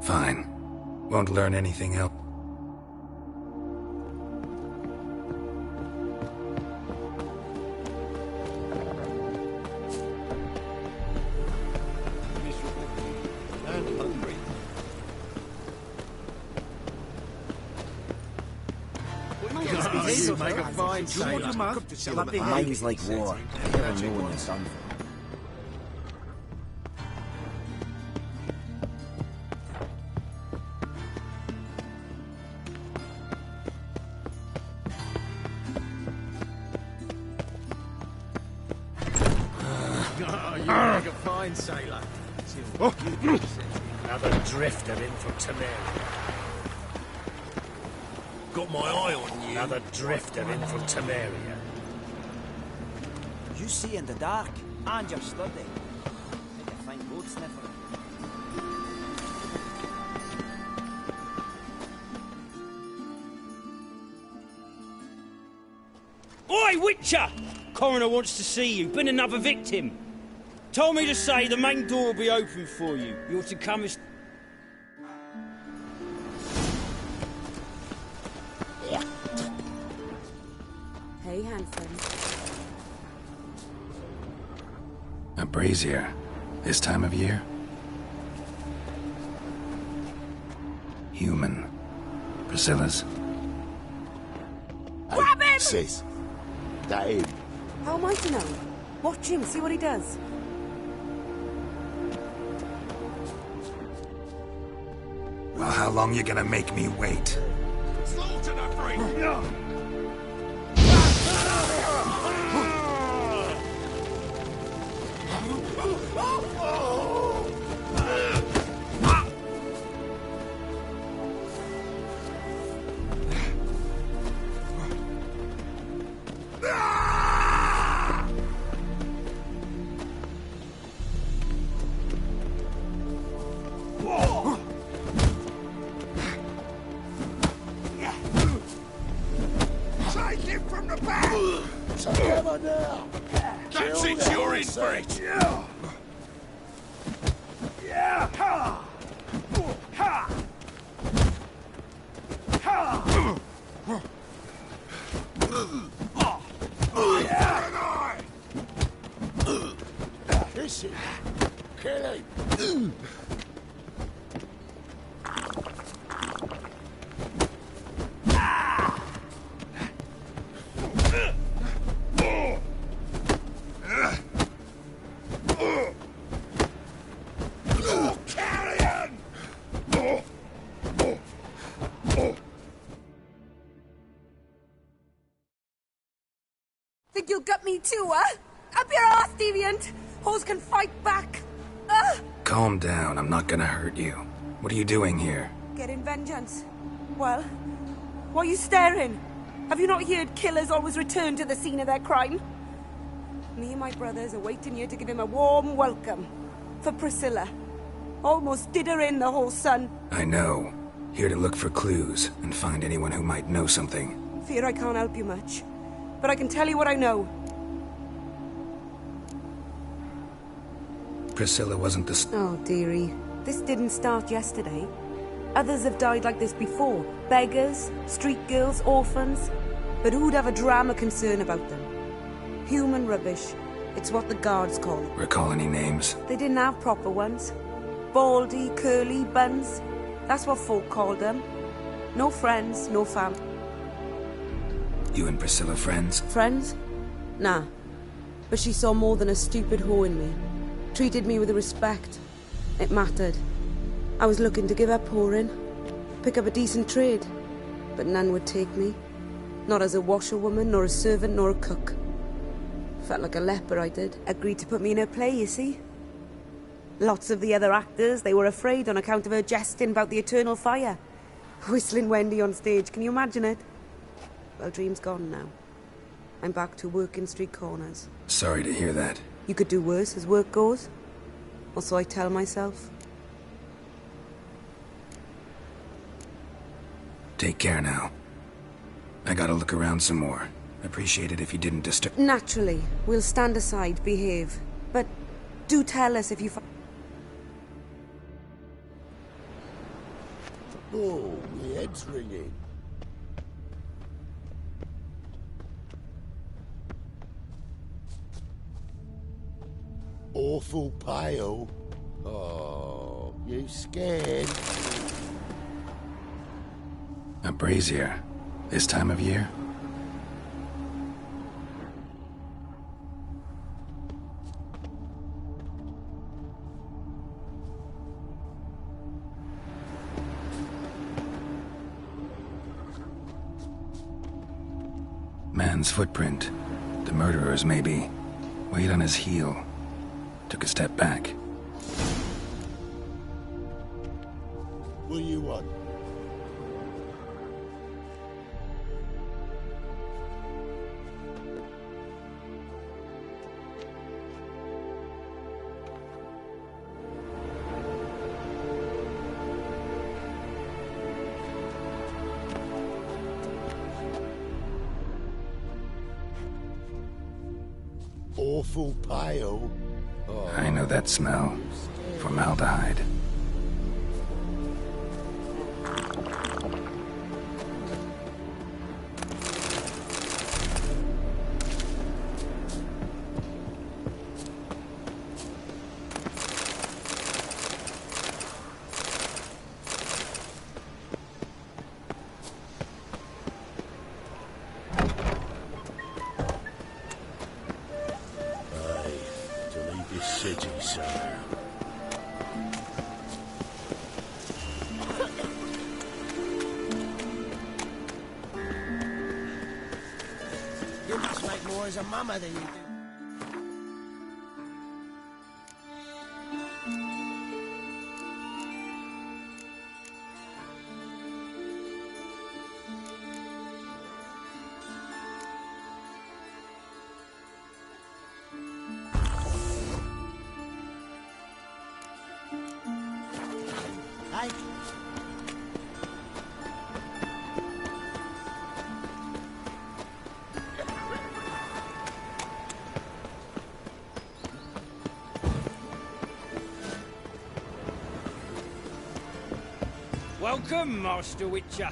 [SPEAKER 4] Fine. Won't learn anything else.
[SPEAKER 2] And hungry.
[SPEAKER 15] You make a fine sailor.
[SPEAKER 16] Mine's like war. I never know when it's done for.
[SPEAKER 15] You make a fine sailor. Another drifter in from Temeria.
[SPEAKER 2] Got my eye on you.
[SPEAKER 15] Another drifter in from Temeria.
[SPEAKER 6] You see in the dark, and you're sturdy. Make a fine boat sniffer.
[SPEAKER 17] Oi, Witcher! Coroner wants to see you. Been another victim. Told me to say the main door will be open for you. You're to come as...
[SPEAKER 8] Hey, handsome.
[SPEAKER 4] A brazier. This time of year? Human. Priscilla's.
[SPEAKER 8] Grab him!
[SPEAKER 2] Sis. That him.
[SPEAKER 8] How am I to know? Watch him, see what he does.
[SPEAKER 4] Well, how long you gonna make me wait?
[SPEAKER 2] Slaughter the freak! Take him from the back! Together now! That's it, you're in for it! Yeah! Ha! Ha! Ha! This is... Kill him! Carrion!
[SPEAKER 8] got me too, huh? Up your ass, deviant! Hoes can fight back!
[SPEAKER 4] Calm down, I'm not gonna hurt you. What are you doing here?
[SPEAKER 8] Getting vengeance. Well, why are you staring? Have you not heard killers always return to the scene of their crime? Me and my brothers are waiting here to give him a warm welcome. For Priscilla. Almost did her in, the whole son.
[SPEAKER 4] I know. Here to look for clues and find anyone who might know something.
[SPEAKER 8] Fear I can't help you much. But I can tell you what I know.
[SPEAKER 4] Priscilla wasn't the...
[SPEAKER 8] Oh, dearie. This didn't start yesterday. Others have died like this before. Beggars, street girls, orphans. But who'd have a drama concern about them? Human rubbish. It's what the guards call it.
[SPEAKER 4] Recall any names?
[SPEAKER 8] They didn't have proper ones. Baldy, curly, buns. That's what folk called them. No friends, no family.
[SPEAKER 4] You and Priscilla friends?
[SPEAKER 8] Friends? Nah. But she saw more than a stupid whore in me. Treated me with respect. It mattered. I was looking to give up whoring. Pick up a decent trade. But none would take me. Not as a washerwoman, nor a servant, nor a cook. Felt like a leper, I did. Agreed to put me in her play, you see. Lots of the other actors, they were afraid on account of her jesting about the eternal fire. Whistling Wendy on stage, can you imagine it? Well, dream's gone now. I'm back to working street corners.
[SPEAKER 4] Sorry to hear that.
[SPEAKER 8] You could do worse as work goes. Or so I tell myself.
[SPEAKER 4] Take care now. I gotta look around some more. Appreciate it if you didn't disturb...
[SPEAKER 8] Naturally. We'll stand aside, behave. But do tell us if you...
[SPEAKER 2] Oh, my head's ringing. Awful pale. Oh, you scared?
[SPEAKER 4] A brazier. This time of year? Man's footprint. The murderer's, maybe. Weight on his heel. Took a step back.
[SPEAKER 2] What do you want? Awful pale. Oh.
[SPEAKER 4] I know that smell. Formaldehyde.
[SPEAKER 10] You must make more as a mama than you do. Hey.
[SPEAKER 17] Welcome, Master Witcher.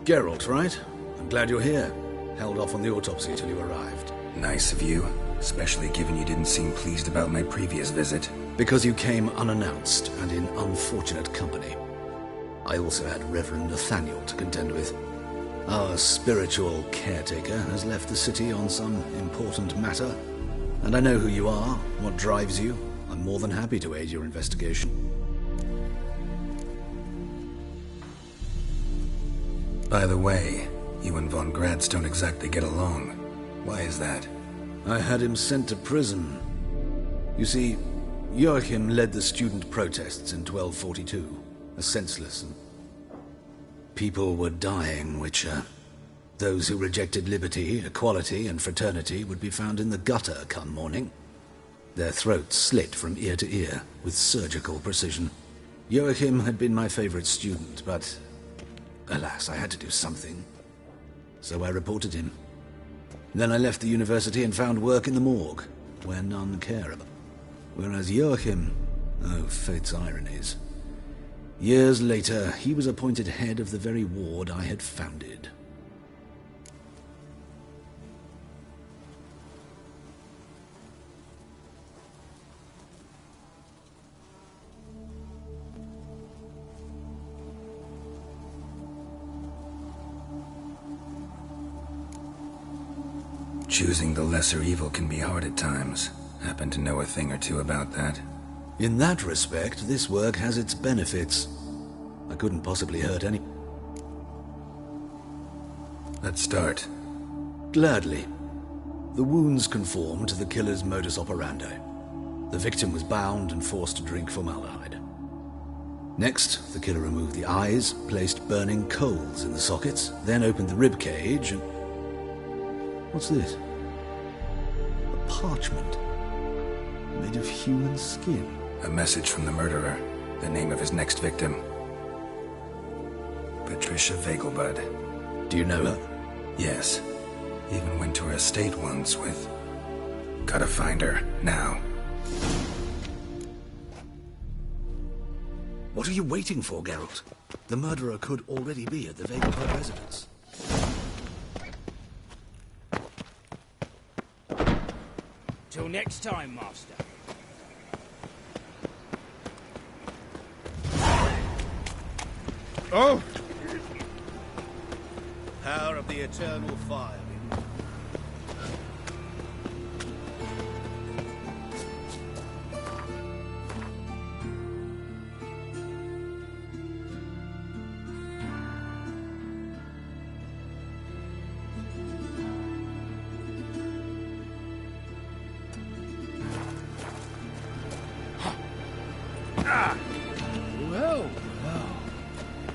[SPEAKER 13] Geralt, right? I'm glad you're here. Held off on the autopsy till you arrived.
[SPEAKER 4] Nice of you, especially given you didn't seem pleased about my previous visit.
[SPEAKER 13] Because you came unannounced and in unfortunate company. I also had Reverend Nathaniel to contend with. Our spiritual caretaker has left the city on some important matter, and I know who you are, what drives you. I'm more than happy to aid your investigation.
[SPEAKER 4] By the way, you and von Gratz don't exactly get along. Why is that?
[SPEAKER 13] I had him sent to prison. You see, Joachim led the student protests in 1242, a senseless and people were dying, Witcher. Those who rejected liberty, equality, and fraternity would be found in the gutter come morning. Their throats slit from ear to ear, with surgical precision. Joachim had been my favorite student, but alas, I had to do something. So I reported him. Then I left the university and found work in the morgue, where none care about. Whereas Joachim, oh, fate's ironies. Years later, he was appointed head of the very ward I had founded.
[SPEAKER 4] Choosing the lesser evil can be hard at times. Happen to know a thing or two about that.
[SPEAKER 13] In that respect, this work has its benefits. I couldn't possibly hurt any.
[SPEAKER 4] Let's start.
[SPEAKER 13] Gladly. The wounds conform to the killer's modus operandi. The victim was bound and forced to drink formaldehyde. Next, the killer removed the eyes, placed burning coals in the sockets, then opened the rib cage and... What's this? A parchment. Made of human skin.
[SPEAKER 4] A message from the murderer. The name of his next victim. Patricia Vegelbud.
[SPEAKER 13] Do you know her?
[SPEAKER 4] Yes. Even went to her estate once with... Gotta find her, now.
[SPEAKER 13] What are you waiting for, Geralt? The murderer could already be at the Vegelbud residence.
[SPEAKER 17] Till next time, Master.
[SPEAKER 2] Oh! Power of the eternal fire.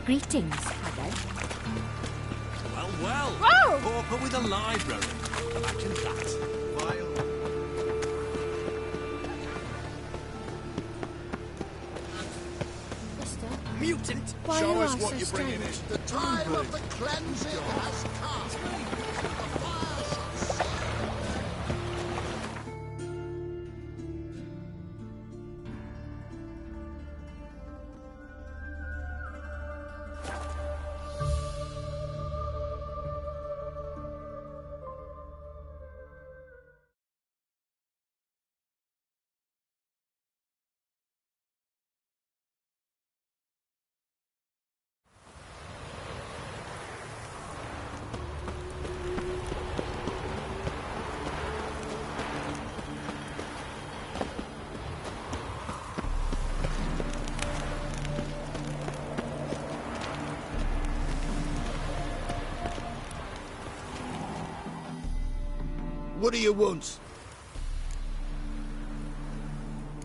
[SPEAKER 18] Greetings, Haddo.
[SPEAKER 1] Well, well.
[SPEAKER 18] Whoa!
[SPEAKER 1] Pauper with a library. Imagine that. Vile.
[SPEAKER 2] Mutant!
[SPEAKER 18] Why
[SPEAKER 2] Show
[SPEAKER 18] you
[SPEAKER 2] us
[SPEAKER 18] are
[SPEAKER 2] what
[SPEAKER 18] so
[SPEAKER 2] you're bringing in.
[SPEAKER 18] strange.
[SPEAKER 2] The time of the cleansing has come. What do you want?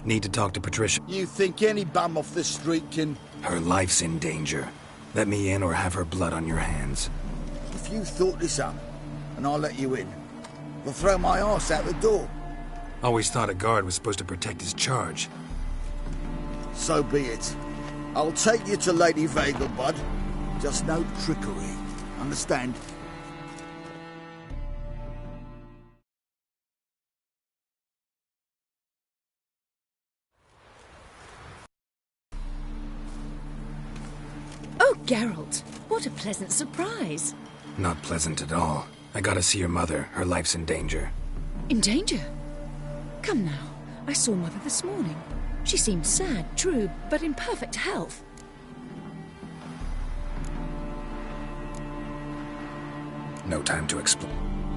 [SPEAKER 4] Need to talk to Patricia.
[SPEAKER 3] You think any bum off the street can...
[SPEAKER 4] Her life's in danger. Let me in or have her blood on your hands.
[SPEAKER 3] If you thought this up, and I'll let you in, you'll throw my arse out the door.
[SPEAKER 4] Always thought a guard was supposed to protect his charge.
[SPEAKER 3] So be it. I'll take you to Lady Vegelbud. Just no trickery. Understand?
[SPEAKER 18] Oh, Geralt, What a pleasant surprise.
[SPEAKER 4] Not pleasant at all. I gotta see your mother. Her life's in danger.
[SPEAKER 18] In danger? Come now. I saw Mother this morning. She seemed sad, true, but in perfect health.
[SPEAKER 4] No time to explain.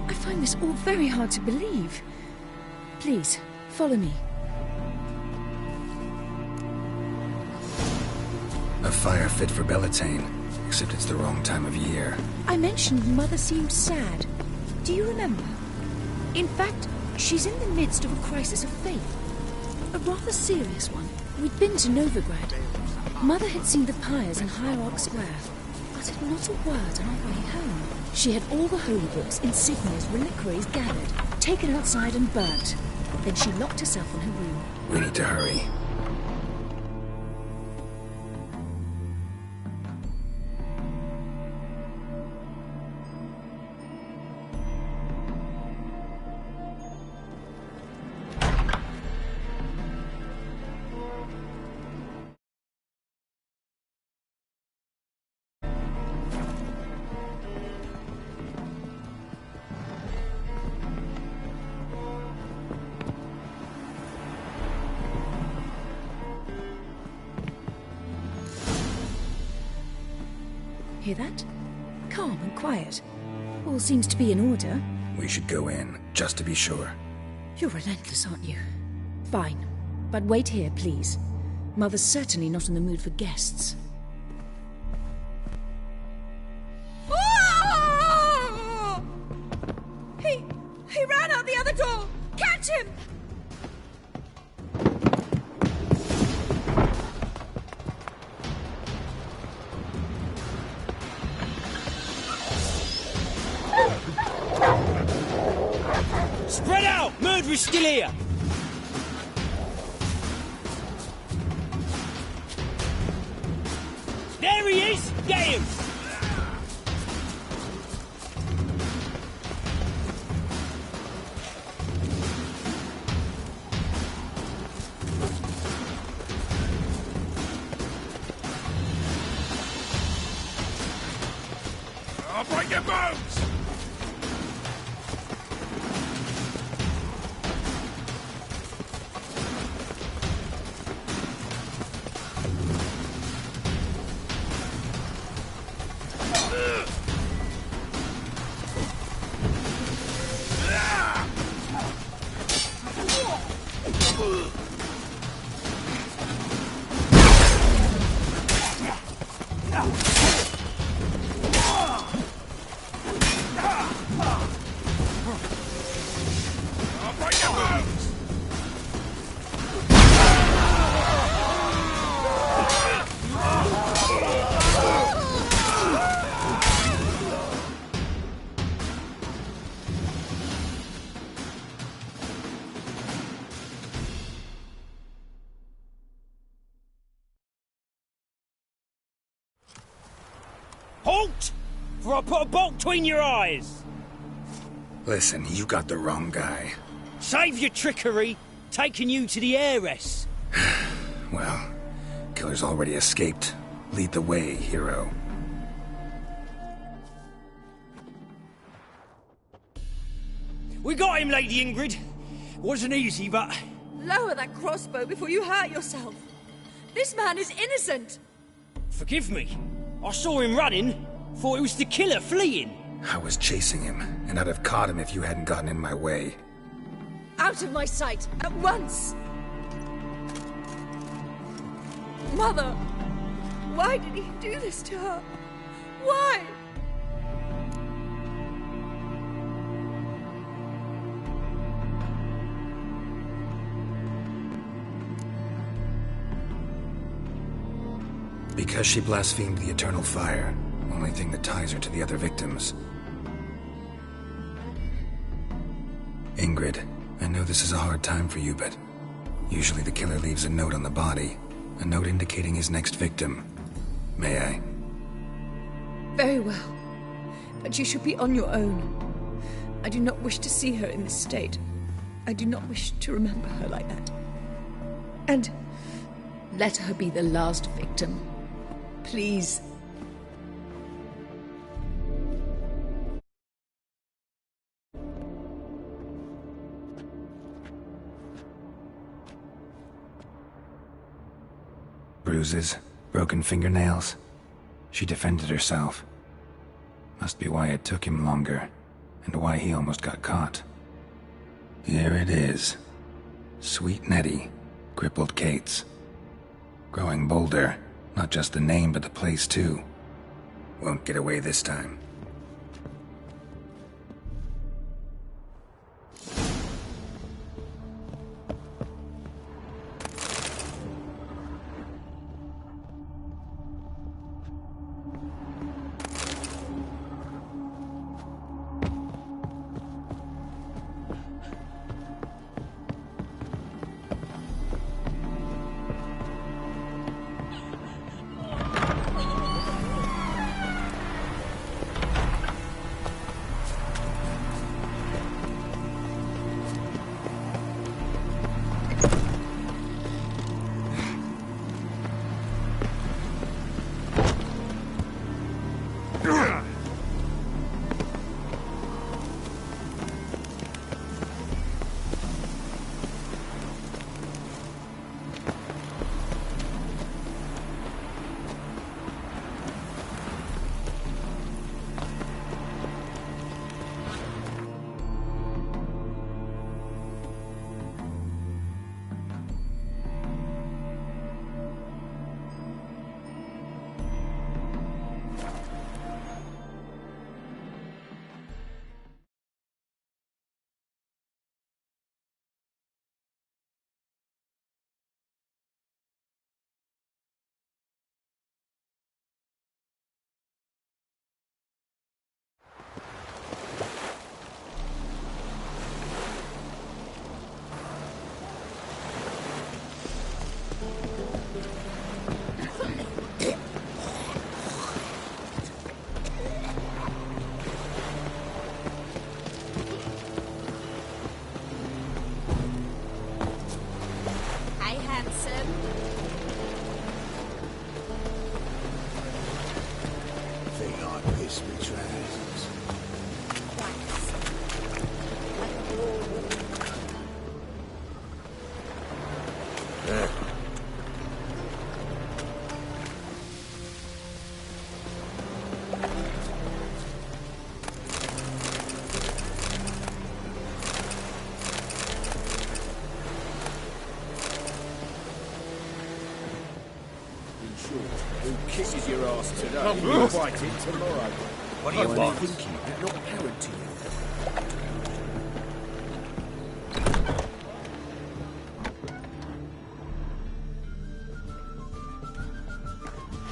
[SPEAKER 18] I find this all very hard to believe. Please, follow me.
[SPEAKER 4] A fire fit for Bellatane, except it's the wrong time of year.
[SPEAKER 18] I mentioned Mother seemed sad. Do you remember? In fact, she's in the midst of a crisis of faith. A rather serious one. We'd been to Novigrad. Mother had seen the pyres in Hierarch Square, uttered not a word on our way home. She had all the holy books, insignias, reliquaries gathered, taken outside and burnt. Then she locked herself in her room.
[SPEAKER 4] We need to hurry.
[SPEAKER 18] Hear that? Calm and quiet. All seems to be in order.
[SPEAKER 4] We should go in, just to be sure.
[SPEAKER 18] You're relentless, aren't you? Fine. But wait here, please. Mother's certainly not in the mood for guests.
[SPEAKER 19] Oh! He ran out the other door! Catch him!
[SPEAKER 17] Spread out! Murderer's still here! There he is! Get him!
[SPEAKER 2] I'll break your bones!
[SPEAKER 17] Halt! For I put a bolt between your eyes!
[SPEAKER 4] Listen, you got the wrong guy.
[SPEAKER 17] Save your trickery, taking you to the heiress.
[SPEAKER 4] Well, killer's already escaped. Lead the way, hero.
[SPEAKER 17] We got him, Lady Ingrid. Wasn't easy, but...
[SPEAKER 19] Lower that crossbow before you hurt yourself. This man is innocent.
[SPEAKER 17] Forgive me. I saw him running. Thought it was the killer fleeing.
[SPEAKER 4] I was chasing him, and I'd have caught him if you hadn't gotten in my way.
[SPEAKER 19] Out of my sight, at once! Mother! Why did he do this to her? Why?
[SPEAKER 4] Because she blasphemed the eternal fire. Only thing that ties her to the other victims. Ingrid, I know this is a hard time for you, but usually the killer leaves a note on the body. A note indicating his next victim. May I?
[SPEAKER 19] Very well. But you should be on your own. I do not wish to see her in this state. I do not wish to remember her like that. And let her be the last victim. Please.
[SPEAKER 4] bruises, broken fingernails. She defended herself. Must be why it took him longer, and why he almost got caught. Here it is. Sweet Nettie, crippled Kate's. Growing bolder, not just the name but the place too. Won't get away this time.
[SPEAKER 20] Kisses your ass today, you'll fight it tomorrow.
[SPEAKER 2] What do you want?
[SPEAKER 20] Thinking that not apparent to you.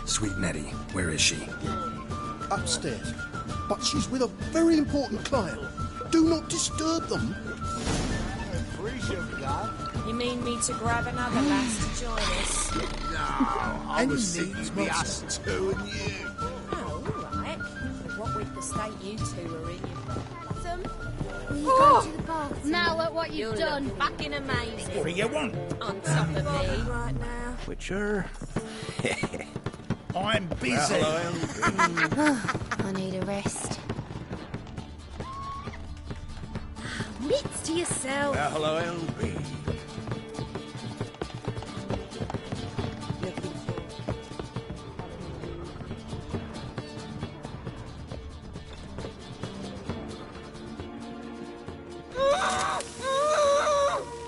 [SPEAKER 4] Sweet Nettie, where is she?
[SPEAKER 21] Upstairs. But she's with a very important client. Do not disturb them.
[SPEAKER 22] You mean me to grab another lass to join us?
[SPEAKER 2] No, I was thinking me us two and you.
[SPEAKER 22] Oh, all right. What with the state you two are in, you've got them.
[SPEAKER 23] Will you go to the bath? Now look what you've done.
[SPEAKER 22] Fucking amazing.
[SPEAKER 1] What do you want?
[SPEAKER 22] On top of me right now.
[SPEAKER 1] Witcher. I'm busy.
[SPEAKER 23] I need a rest. Wits to yourself.
[SPEAKER 1] Hello, LB.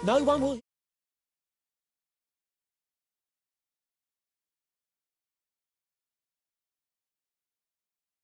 [SPEAKER 12] No one will...